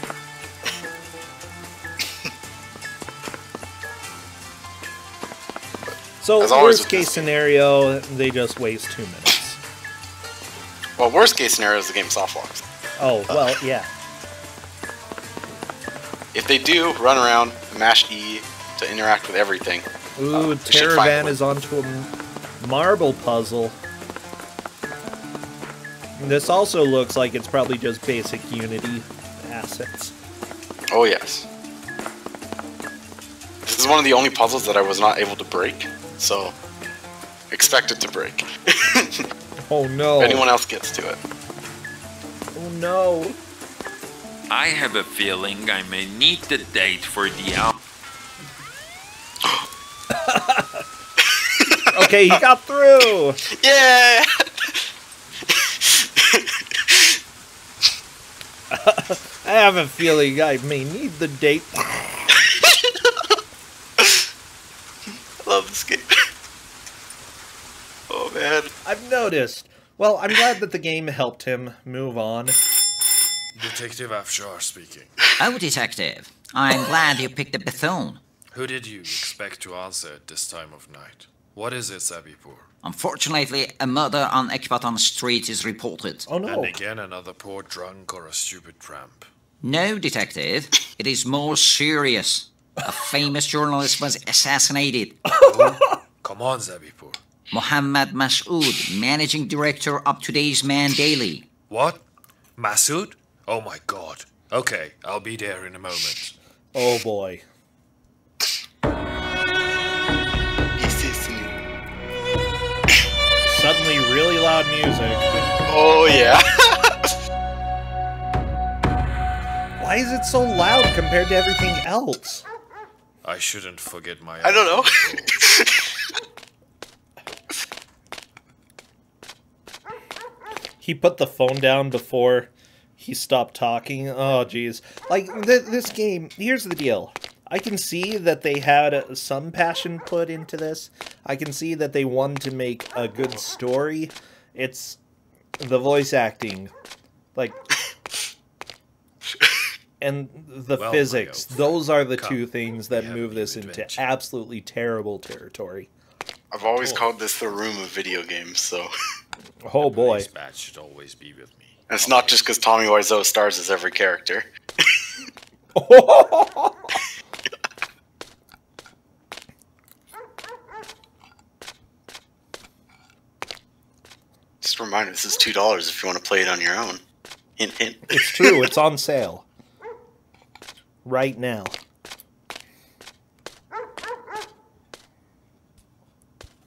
So, As always worst with case this game. scenario, they just waste 2 minutes. Well, worst case scenario is the game soft locks. Oh, well, yeah. If they do, run around, mash E to interact with everything. Ooh, we should find Terravan one. is onto a marble puzzle. This also looks like it's probably just basic Unity assets. Oh yes. This is one of the only puzzles that I was not able to break, so expect it to break. Oh no. If anyone else gets to it. Oh no. I have a feeling I may need the date for the Okay, he got through! Yeah! I have a feeling I may need the date. Love this game. Oh man. I've noticed. Well, I'm glad that the game helped him move on. Detective Afshar speaking. Oh, Detective, I'm glad you picked up the phone. Who did you expect to answer at this time of night? What is it, Sabipur? Unfortunately, a murder on Ekbatan Street is reported. Oh no. And again another poor drunk or a stupid tramp. No, Detective, it is more serious. A famous journalist was assassinated. Come on, Zabipur. Mohammad Masood, managing director of today's Man Daily. What? Masood? Oh my god. Okay, I'll be there in a moment. Oh boy. Suddenly really loud music. Oh yeah. Why is it so loud compared to everything else? I shouldn't forget my... I don't know. He put the phone down before he stopped talking. Oh, jeez. Like, this game, here's the deal. I can see that they had some passion put into this. I can see that they wanted to make a good story. It's the voice acting. Like... And the Well, physics. Leo, Those are the come, two things that we have move a this new into adventure. absolutely terrible territory. I've always called this the room of video games, so... Oh boy. Police badge should always be with me. And it's not just because Tommy Wiseau stars as every character. Just a reminder, this is $2 if you want to play it on your own. Hint, hint. It's true, it's on sale. Right now.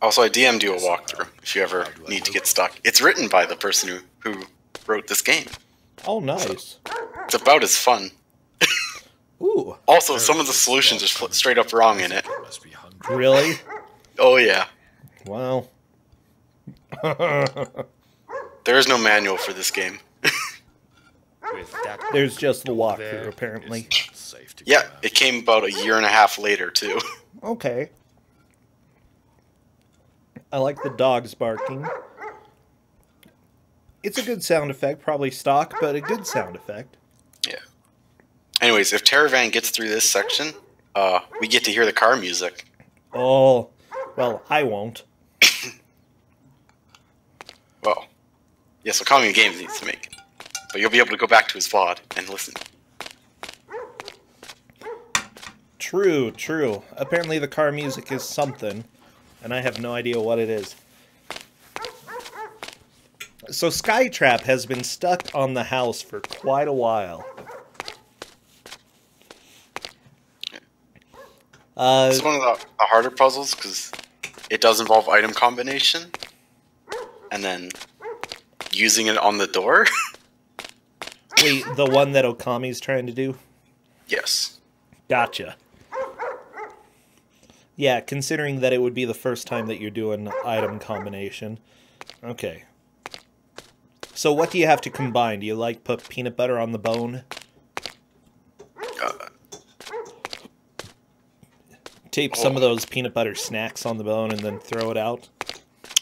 Also, I DM'd you a walkthrough if you ever need to get stuck. It's written by the person who wrote this game. Oh, nice. It's about as fun. Ooh, Also, some of the solutions are straight up wrong in it. You must be hungry. really? Oh yeah. Wow. There is no manual for this game. With that There's just the there, walkthrough, apparently. it's not safe to Yeah, go out. it came about a year and a half later, too. Okay. I like the dogs barking. It's a good sound effect, probably stock, but a good sound effect. Yeah. Anyways, if Terravan gets through this section, we get to hear the car music. Oh, well, I won't. Well, yes, Okami Games needs to make it. But you'll be able to go back to his VOD and listen. True, true. Apparently the car music is something, and I have no idea what it is. So Skytrap has been stuck on the house for quite a while. It's one of the harder puzzles because it does involve item combination and then using it on the door. Wait, the one that Okami's trying to do? Yes. Gotcha. Yeah, considering that it would be the first time that you're doing item combination. Okay. So what do you have to combine? Do you like put peanut butter on the bone? Tape some of those peanut butter snacks on the bone and then throw it out?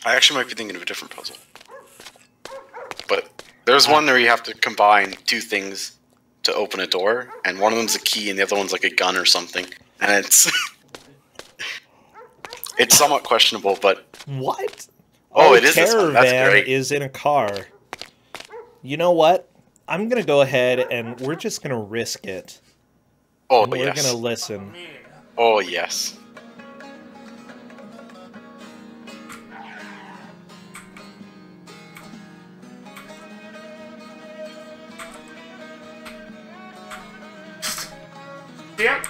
I actually might be thinking of a different puzzle. But there's one where you have to combine two things to open a door, and one of them's a key and the other one's like a gun or something. And it's... it's somewhat questionable, but... What? Oh, it is this one. That's great. Is in a car. You know what? I'm going to go ahead and we're just going to risk it. Oh, and we're yes. going to listen. Oh, yes. Yeah.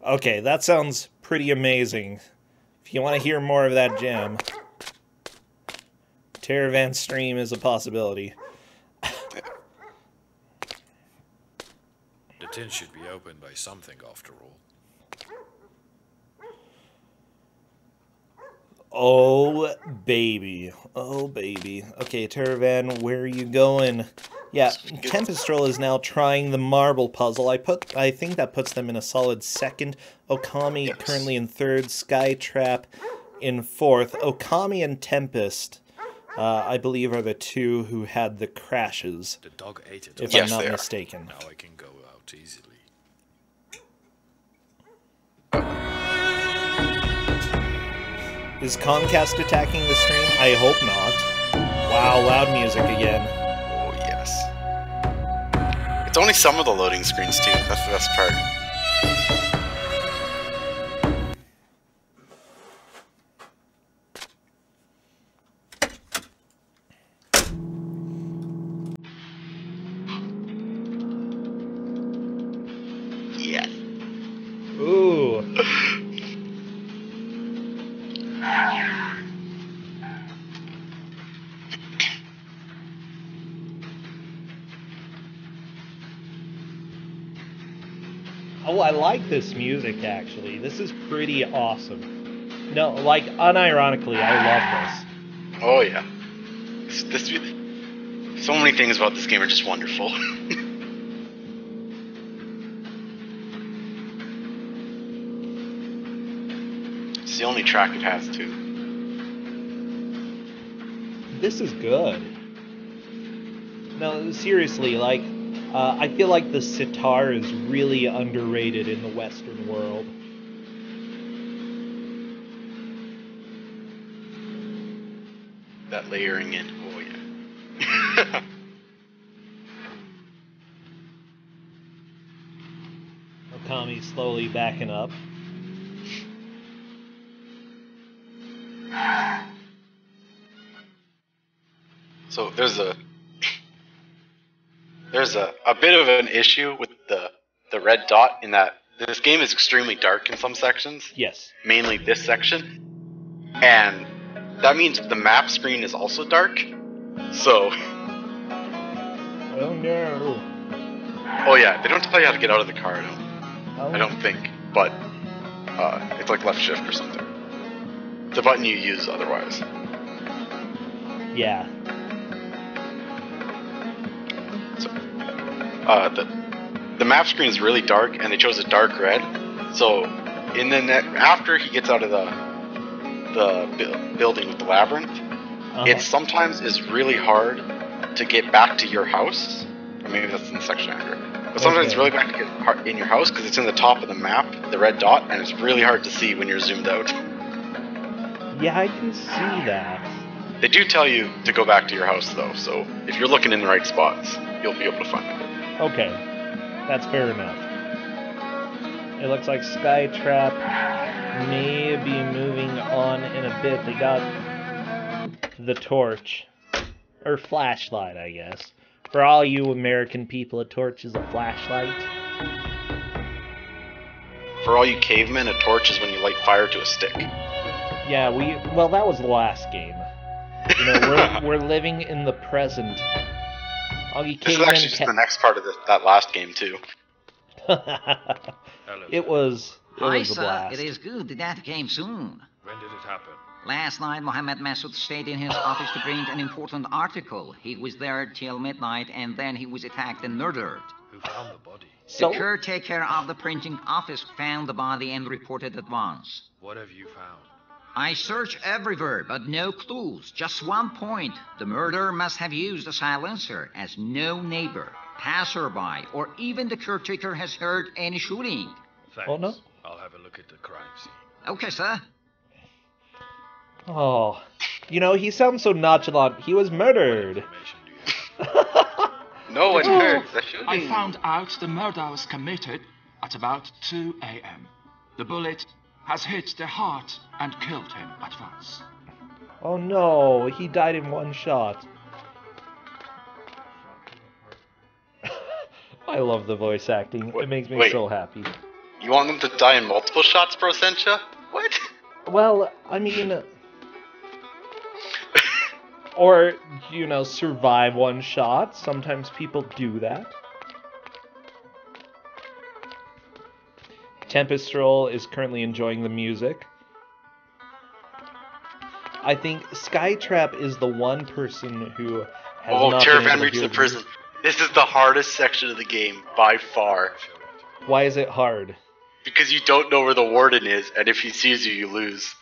Okay, that sounds pretty amazing. If you want to hear more of that jam, Terravan stream is a possibility. The tin should be opened by something after all. Oh, baby. Oh, baby. Okay, Terravan, where are you going? Yeah, Tempestrel is now trying the marble puzzle. I think that puts them in a solid second. Okami currently in third. Skytrap in fourth. Okami and Tempest, I believe, are the two who had the crashes. The dog ate it. If I'm not mistaken. Now I can go out easily. Is Comcast attacking the stream? I hope not. Wow, loud music again. Oh, yes. It's only some of the loading screens, too. That's the best part. Yeah. Ooh. Oh, I like this music, actually. This is pretty awesome. No, like, unironically, I love this. Oh, yeah. So many things about this game are just wonderful. It's the only track it has, too. This is good. No, seriously, like, I feel like the sitar is really underrated in the Western world. That layering in, oh yeah. Okami slowly backing up. So there's a bit of an issue with the red dot in that this game is extremely dark in some sections. Yes. Mainly this section. And that means the map screen is also dark. So... Oh no. Oh yeah, they don't tell you how to get out of the car, I don't think. But it's like left shift or something. The button you use otherwise. Yeah. So, the map screen is really dark, and they chose a dark red. So, after he gets out of the building with the labyrinth, it sometimes is really hard to get back to your house. Or maybe that's in the section after. But sometimes it's Okay. really hard to get in your house because it's in the top of the map, the red dot, and it's really hard to see when you're zoomed out. Yeah, I can see that. They do tell you to go back to your house though, so if you're looking in the right spots, you'll be able to find it. Okay, that's fair enough. It looks like Skytrap may be moving on in a bit. They got the torch. Or flashlight, I guess. For all you American people, a torch is a flashlight. For all you cavemen, a torch is when you light fire to a stick. Yeah, well, that was the last game. You know, we're living in the present. All you This is cavemen actually just the next part of that last game too. It was Hi, a sir. blast. It is good that came soon. When did it happen? Last night, Mohammed Massoud stayed in his office to print an important article. He was there till midnight, and then he was attacked and murdered. Who found the body? So, The caretaker of the printing office found the body and reported at once. What have you found? I searched everywhere, but no clues. Just one point. The murderer must have used a silencer, as no neighbor, passerby, or even the caretaker has heard any shooting. Thanks. Oh, no? I'll have a look at the crime scene. Okay, sir. oh, you know, he sounds so nonchalant. He was murdered. Information do you have? No one heard the shooting. I found out the murder was committed at about 2 a.m. The bullet has hit the heart and killed him at once. Oh no, he died in one shot. I love the voice acting. It makes me Wait. so happy. You want them to die in multiple shots, Bro Sencha? What? Well, I mean... or, you know, survive one shot. Sometimes people do that. Tempestrol is currently enjoying the music. I think Skytrap is the one person who has Oh, not been able Terravan to reached hear the prison. This is the hardest section of the game, by far. Why is it hard? Because you don't know where the warden is, and if he sees you, you lose.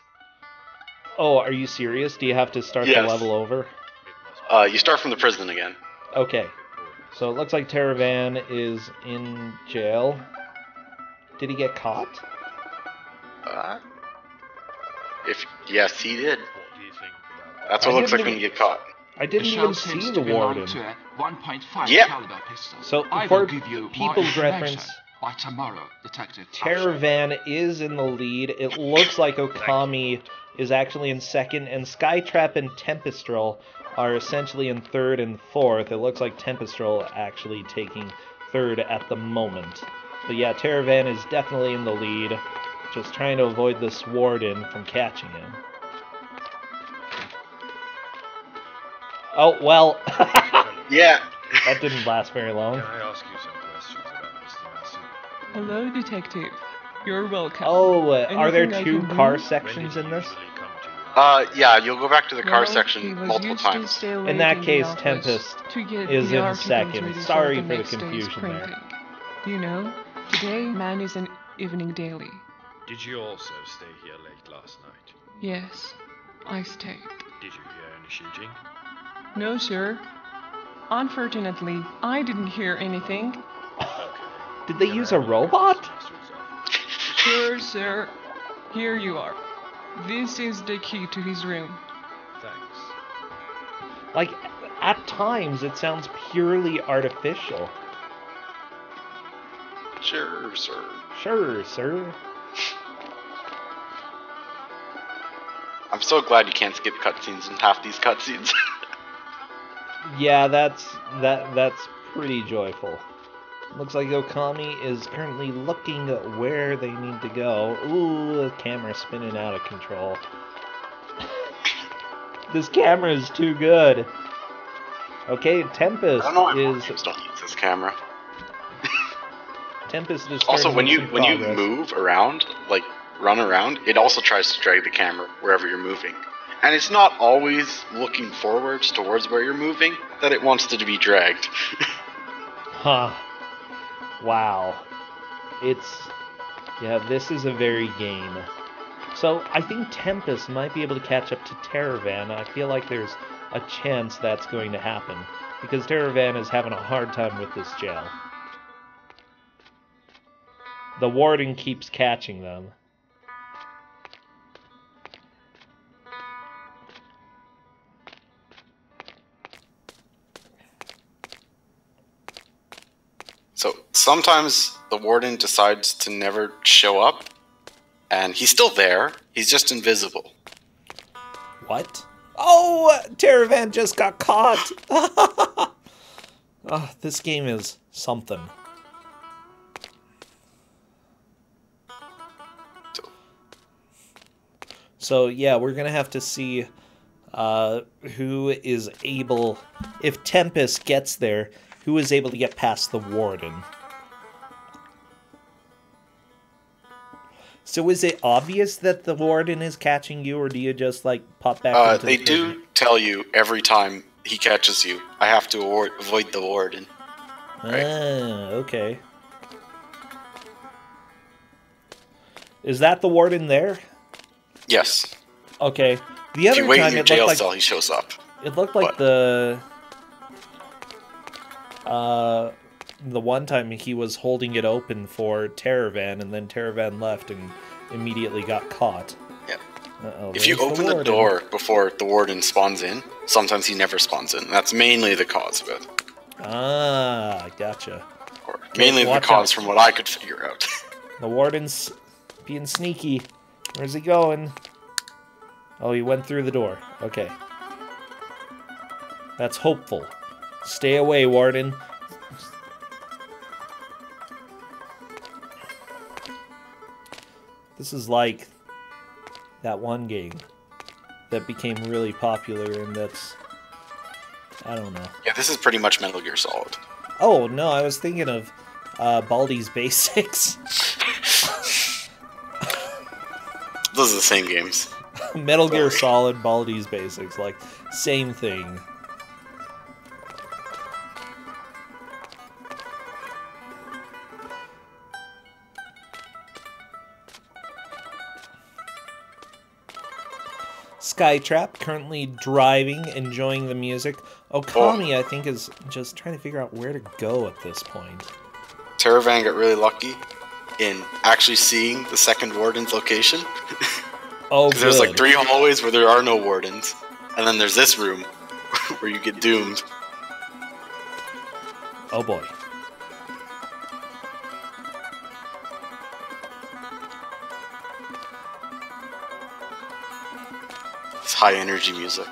Oh, are you serious? Do you have to start Yes. the level over? You start from the prison again. Okay. So it looks like Terravan is in jail. Did he get caught? Yes, he did. What do you think about That's I what it looks didn't like when you get caught. I The didn't shell even seems see to the belong warden. to a 1.5 Yep. caliber pistol. So, I for will give you more people's information reference, by tomorrow, Detective. Terravan is in the lead. It looks like Okami is actually in second, and Skytrap and Tempestrol are essentially in third and fourth. It looks like Tempestrol actually taking third at the moment. But yeah, Terravan is definitely in the lead, just trying to avoid this warden from catching him. Oh, well, Yeah. that didn't last very long. Can I ask you some questions about Mr. Masood? Hello, Detective. You're welcome. Oh, are there Anything I two can do? car When sections did in he this? usually come to you? Yeah, you'll go back to the car Well, he section was multiple used to times. stay In late that the case, office Tempest to get is the in articles second. ready Sorry for for the the next day's confusion there. printing. You know, today man is an evening daily. Did you also stay here late last night? Yes, I stayed. Did you hear any shooting? No, sir. Unfortunately, I didn't hear anything. Okay. Did they Can I use a have look at robot? Mr. Masood's office? Sure, sir. Here you are. This is the key to his room. Thanks. Like, at times, it sounds purely artificial. Sure, sir. Sure, sir. I'm so glad you can't skip cutscenes in half these cutscenes. Yeah, that's pretty joyful. Looks like Okami is currently looking at where they need to go. Ooh, the camera's spinning out of control. This camera is too good. Okay, Tempest I don't know why is games don't use this camera. Tempest is Also, starting when to you make some when you progress. move around, like run around, it also tries to drag the camera wherever you're moving. And it's not always looking forwards towards where you're moving that it wants to be dragged. Huh. Wow. Yeah, this is a very game. So, I think Tempest might be able to catch up to Terravan. I feel like there's a chance that's going to happen. Because Terravan is having a hard time with this jail. The warden keeps catching them. So sometimes the warden decides to never show up, and he's still there. He's just invisible. What? Oh, Terravan just got caught. Oh, this game is something. So yeah, we're gonna have to see who is able, if Tempest gets there, who is able to get past the warden. So is it obvious that the warden is catching you, or do you just like pop back into They the prison? do tell you every time he catches you, I have to avoid the warden. Right? Ah, okay. Is that the warden there? Yes. Okay. The If other you wait time in your it jail looked like cell, he shows up. it looked like the one time he was holding it open for Terravan, and then Terravan left and immediately got caught. Yeah. Uh-oh, If you there's open the warden. door before the warden spawns in, sometimes he never spawns in. That's mainly the cause of it. Ah, gotcha. Or mainly the watch cause out. from what I could figure out. The warden's being sneaky. Where's he going? Oh, he went through the door. Okay. That's hopeful. Stay away, warden. This is like that one game that became really popular, and that's... I don't know. Yeah, this is pretty much Metal Gear Solid. Oh, no, I was thinking of Baldi's Basics. Those are the same games. Metal Gear Solid, Baldi's Basics, like, same thing. Skytrap, currently driving, enjoying the music. Okami, I think, is just trying to figure out where to go at this point. Terravan got really lucky in actually seeing the second warden's location. Oh, Because there's like 3 hallways where there are no wardens, and then there's this room where you get doomed. Oh boy. It's high energy music.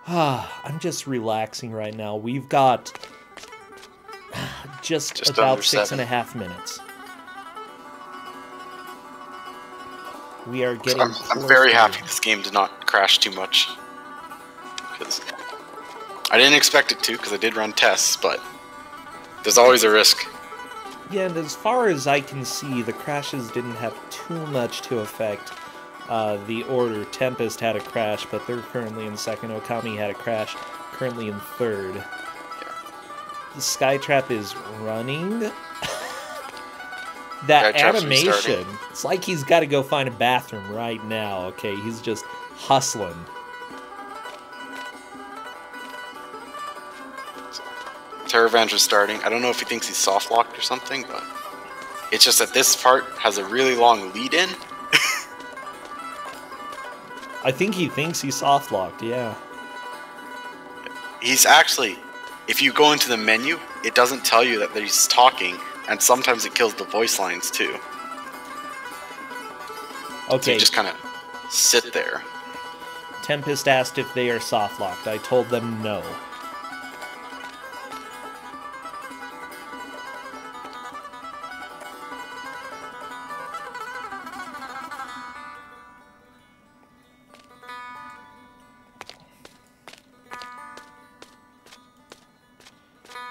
I'm just relaxing right now. We've got just about under 6.5 minutes. We are getting I'm close very to- happy this game did not crash too much. Because I didn't expect it to, because I did run tests, but there's always a risk. Yeah, and as far as I can see, the crashes didn't have too much to affect the order. Tempest had a crash, but they're currently in second. Okami had a crash, currently in third. The Skytrap is running. That Skytrap's animation, restarting. it's like he's got to go find a bathroom right now, okay? He's just hustling. Terravan's restarting. I don't know if he thinks he's soft locked or something, but it's just that this part has a really long lead in. I think he thinks he's soft locked, yeah. He's actually, if you go into the menu, it doesn't tell you that he's talking, and sometimes it kills the voice lines too. So Okay, you just kind of sit there. Tempest asked if they are soft locked. I told them no.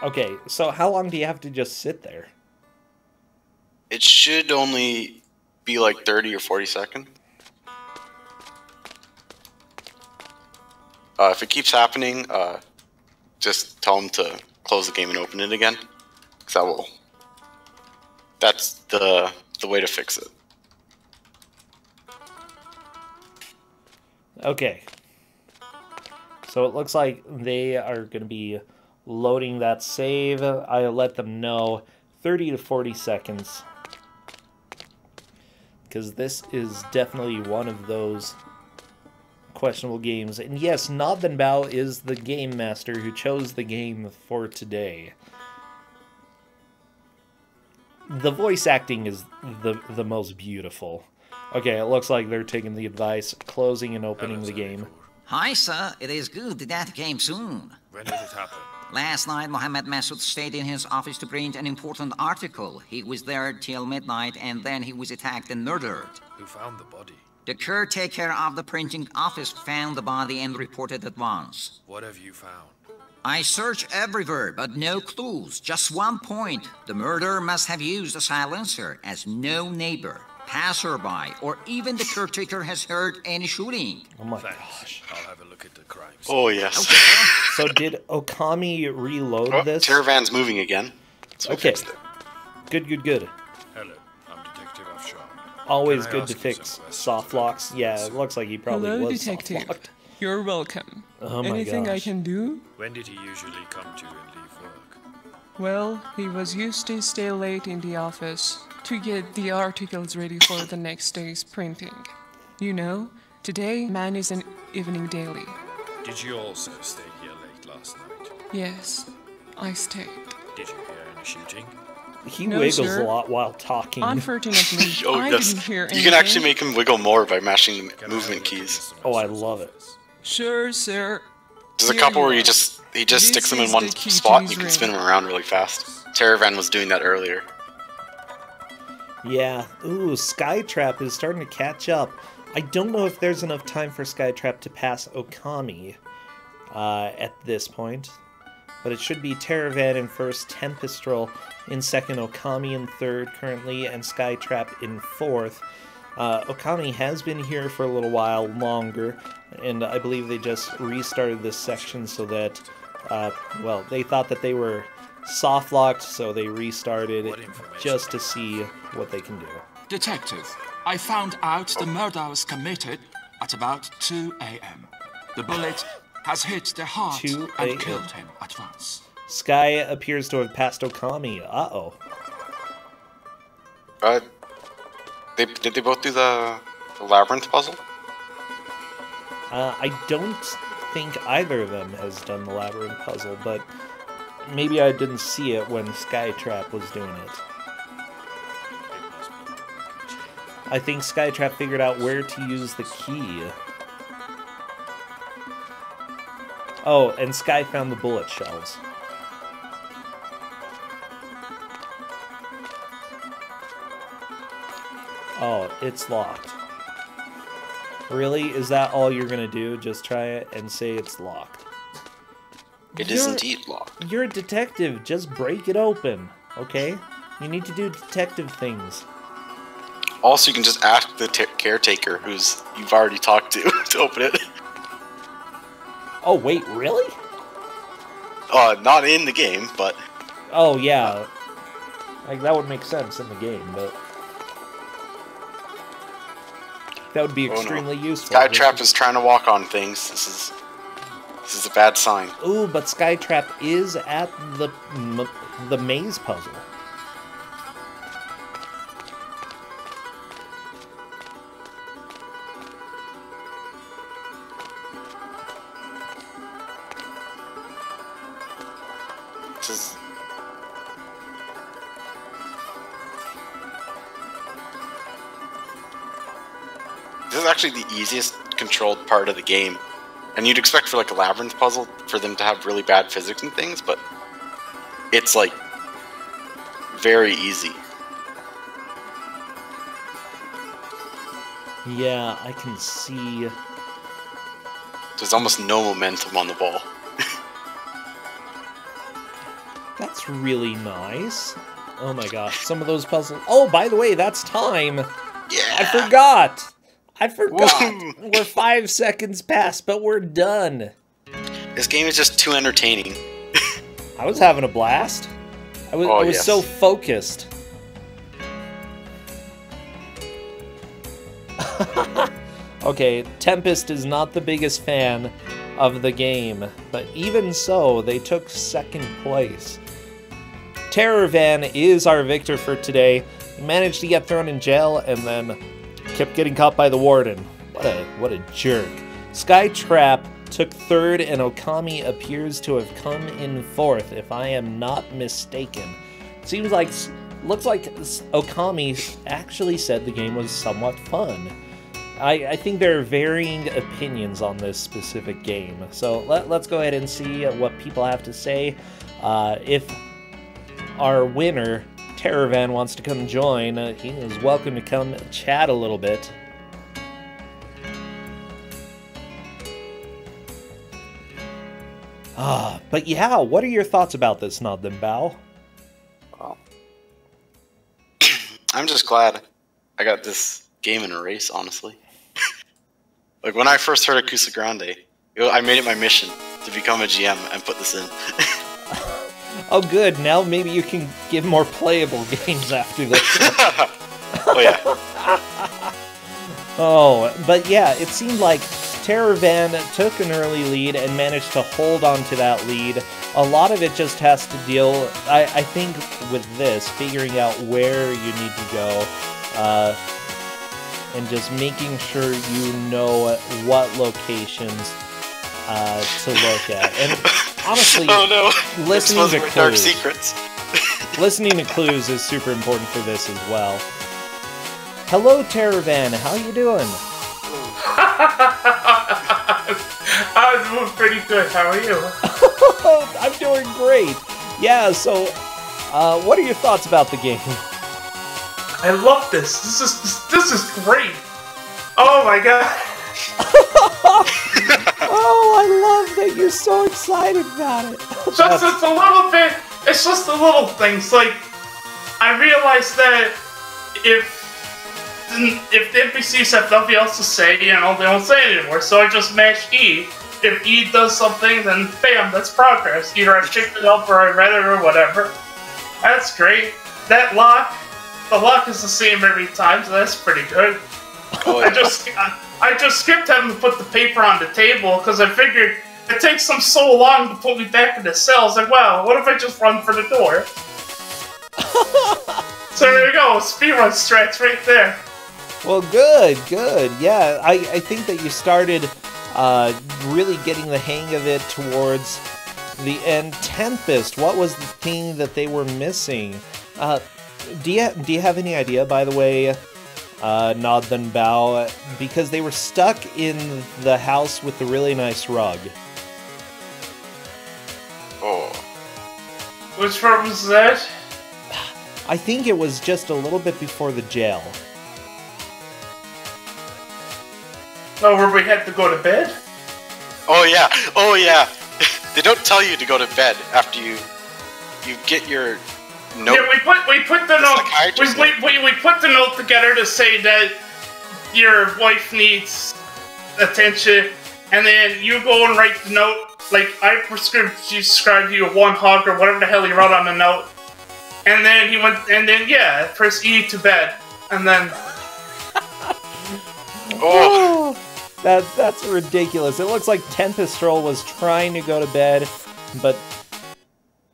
Okay, so how long do you have to just sit there? It should only be like 30 or 40 seconds. If it keeps happening, just tell him to close the game and open it again. 'Cause that's the way to fix it. Okay. So it looks like they are going to be loading that save. I let them know 30 to 40 seconds. Because this is definitely one of those questionable games. And yes, Nobbenbao is the game master who chose the game for today. The voice acting is the most beautiful. Okay, it looks like they're taking the advice, closing and opening the game. Hi, sir. It is good that you came soon. When did it happen? Last night, Mohammed Massoud stayed in his office to print an important article. He was there till midnight, and then he was attacked and murdered. Who found the body? The caretaker of the printing office found the body and reported at once. What have you found? I searched everywhere, but no clues. Just one point. The murderer must have used a silencer, as no neighbor, passerby, or even the caretaker has heard any shooting. Oh my gosh. I'll have a look at the crime scene. Oh, yes. So did Okami reload this? Terravan's moving again. So okay. Good. Hello, I'm Detective Afshar. Always Can I good ask to you fix some questions soft locks. Yeah, it looks like he probably Hello, was detective. soft-locked. You're welcome. Oh my Anything I gosh. can do? When did he usually come to and leave work? Well, he was used to stay late in the office to get the articles ready for the next day's printing. You know, today man is an evening daily. Did you also stay here late last night? Yes, I stayed. Did you hear any shooting? He No, wiggles sir. a lot while talking. Unfortunately, Oh, I yes. didn't hear You anything. can actually make him wiggle more by mashing the Can I movement have a look keys. at Mr. Oh, I Massow's love it. office? Sure, sir. There's a Here couple you where are. he just This sticks them in is one the key to spot and his you can room. spin them around really fast. Terravan was doing that earlier. Yeah. Ooh, Skytrap is starting to catch up. I don't know if there's enough time for Skytrap to pass Okami at this point. But it should be Terravan in first, Tempestral in second, Okami in third currently, and Skytrap in fourth. Okami has been here for a little while longer, and I believe they just restarted this section so that, well, they thought that they were soft-locked, so they restarted it just to see what they can do. Detective, I found out the murder was committed at about 2 a.m. The bullet has hit the heart 2 and a.m. killed him at once. Sky appears to have passed Okami. Uh-oh. Did they both do the labyrinth puzzle? I don't think either of them has done the labyrinth puzzle, but maybe I didn't see it when Skytrap was doing it. I think Skytrap figured out where to use the key. Oh, and Sky found the bullet shells. Oh, it's locked. Really? Is that all you're gonna do? Just try it and say it's locked? It is indeed locked. You're a detective. Just break it open, okay? You need to do detective things. Also, you can just ask the caretaker, who's you've already talked to open it. Oh, wait, really? Not in the game, but... Oh, yeah. Like, that would make sense in the game, but... That would be extremely useful. Skytrap is trying to walk on things. This is a bad sign. Ooh, but Skytrap is at the maze puzzle. This is actually the easiest controlled part of the game. And you'd expect for like a labyrinth puzzle for them to have really bad physics and things, but it's like very easy. Yeah, I can see. There's almost no momentum on the ball. That's really nice. Oh my gosh, some of those puzzles. Oh, by the way, that's time. Yeah. I forgot. Woo. We're 5 seconds past, but we're done. This game is just too entertaining. I was having a blast. I was so focused. Okay, Tempest is not the biggest fan of the game, but even so, they took second place. Terror Van is our victor for today. He managed to get thrown in jail and then kept getting caught by the warden. What a jerk. Skytrap took third, and Okami appears to have come in fourth, if I am not mistaken. Looks like Okami actually said the game was somewhat fun. I think there are varying opinions on this specific game, so let's go ahead and see what people have to say. If our winner, Terrorvan, wants to come join, he is welcome to come chat a little bit. But yeah, what are your thoughts about this, Nod Them Bao? Well, I'm just glad I got this game in a race, honestly. Like, when I first heard of Kusogr4nde, I made it my mission to become a GM and put this in. Oh, good. Now maybe you can give more playable games after this. Oh, yeah. Oh, but yeah, it seemed like Terrorvan took an early lead and managed to hold on to that lead. A lot of it just has to deal, I think, with this, figuring out where you need to go, and just making sure you know what locations to look at. And honestly, oh no, listening to clues, dark clues, secrets. listening to clues is super important for this as well. Hello, Terrorvan. How you doing? I'm doing pretty good. How are you? I'm doing great. Yeah. So, what are your thoughts about the game? I love this. This is great. Oh my god. Oh, I love that you're so excited about it. It's a little bit. It's just the little things. Like, I realized that if the NPCs have nothing else to say, they don't say it anymore. So I just mash E. If E does something, then bam, that's progress. Either I picked it up or I read it or whatever. That's great. That lock. The lock is the same every time, so that's pretty good. Oh, yeah. I just skipped having to put the paper on the table because I figured it takes them so long to put me back in the cell. I was like, wow, what if I just run for the door? So there you go, speedrun strats right there. Well, good. Yeah, I think that you started really getting the hang of it towards the end. Tempest, what was the thing that they were missing? Do you have any idea, by the way, Nod Them Bao? Because they were stuck in the house with the really nice rug. Oh. Which part was that? I think it was just a little bit before the jail. Oh, where we had to go to bed? Oh yeah. They don't tell you to go to bed after you get your note. Yeah, we put the note. We put the note together to say that your wife needs attention, and then you go and write the note. Like, I prescribed you one hug or whatever the hell he wrote on the note, and then he went, and then yeah, press E to bed, and then. Oh, that's ridiculous. It looks like Tempestroll was trying to go to bed, but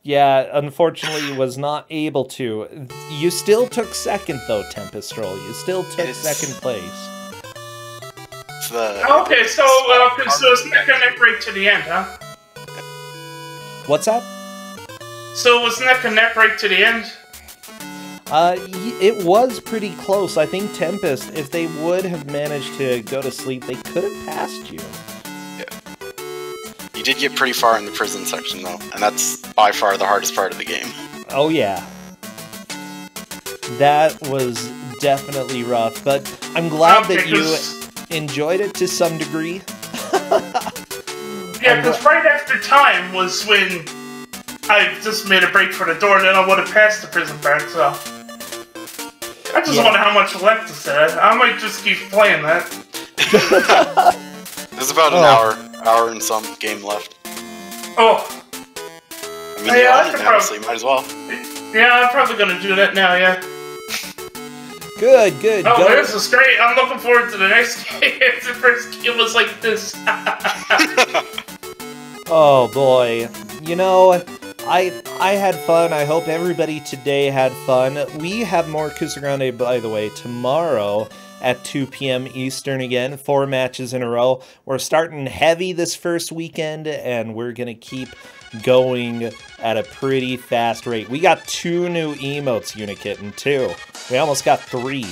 yeah, unfortunately was not able to. You still took second, though, Tempestroll. You still took second place. Okay, so it's neck and neck right to the end, huh? What's that? So it was neck and neck right to the end? It was pretty close. I think Tempest, if they would have managed to go to sleep, they could have passed you. Yeah. You did get pretty far in the prison section, though, and that's by far the hardest part of the game. Oh, yeah. That was definitely rough, but I'm glad that you enjoyed it to some degree. Yeah, because right after time was when I just made a break for the door, and then I would have passed the prison part, so. I just wonder how much left is there. I might just keep playing that. There's about an hour and some game left. Oh. I mean, yeah, you now, so you might as well. Yeah, I'm probably gonna do that now, yeah. Good, good. Oh, Go. this is great. I'm looking forward to the next game. The first game was like this. Oh boy. You know, I had fun. I hope everybody today had fun. We have more Kusogr4nde, by the way, tomorrow at 2 p.m. Eastern again. 4 matches in a row. We're starting heavy this first weekend, and we're going to keep going at a pretty fast rate. We got 2 new emotes, Unikitten, too. We almost got 3.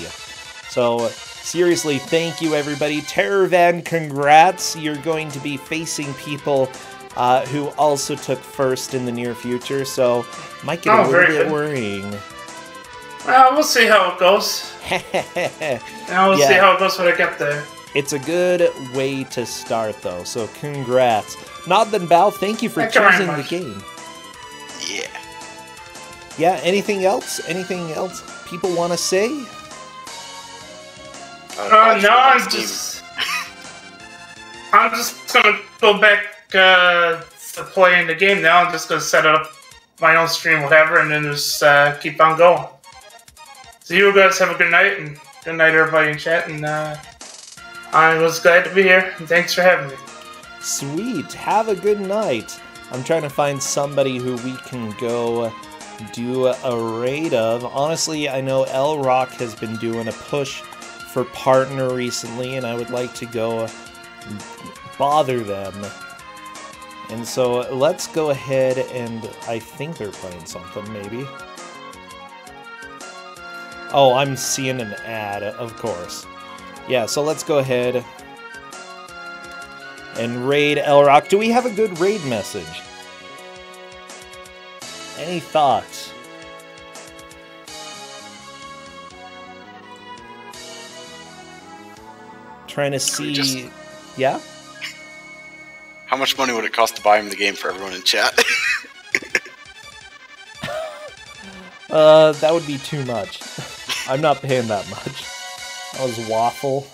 So, seriously, thank you, everybody. Terrorvan, congrats. You're going to be facing people who also took first in the near future, so might get a little bit worrying. Well, we'll see how it goes. We'll see how it goes when I get there. It's a good way to start, though, so congrats. Nodden Bao, thank you for choosing the game. Yeah. Yeah, anything else? Anything else people want to say? No, I'm just gonna go back to playing the game now. I'm just gonna set it up my own stream, whatever, and then just keep on going. So you guys have a good night, and good night everybody in chat, and I was glad to be here, and thanks for having me. Sweet, have a good night. I'm trying to find somebody who we can go do a raid of. Honestly, I know L Rock has been doing a push for partner recently, and I would like to go bother them. And so let's go ahead, and I think they're playing something, maybe. Oh, I'm seeing an ad, of course. Yeah, so let's go ahead and raid L Rock. Do we have a good raid message? Any thoughts? Trying to see... Yeah? How much money would it cost to buy him the game for everyone in chat? That would be too much. I'm not paying that much. That was waffle.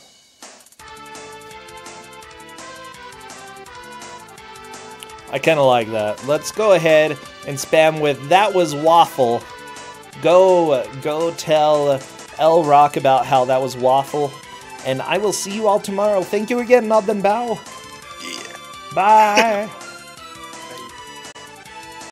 I kind of like that. Let's go ahead and spam with "that was waffle." Go tell L Rock about how that was waffle, and I will see you all tomorrow. Thank you again, Nodden Bao. Yeah. Bye.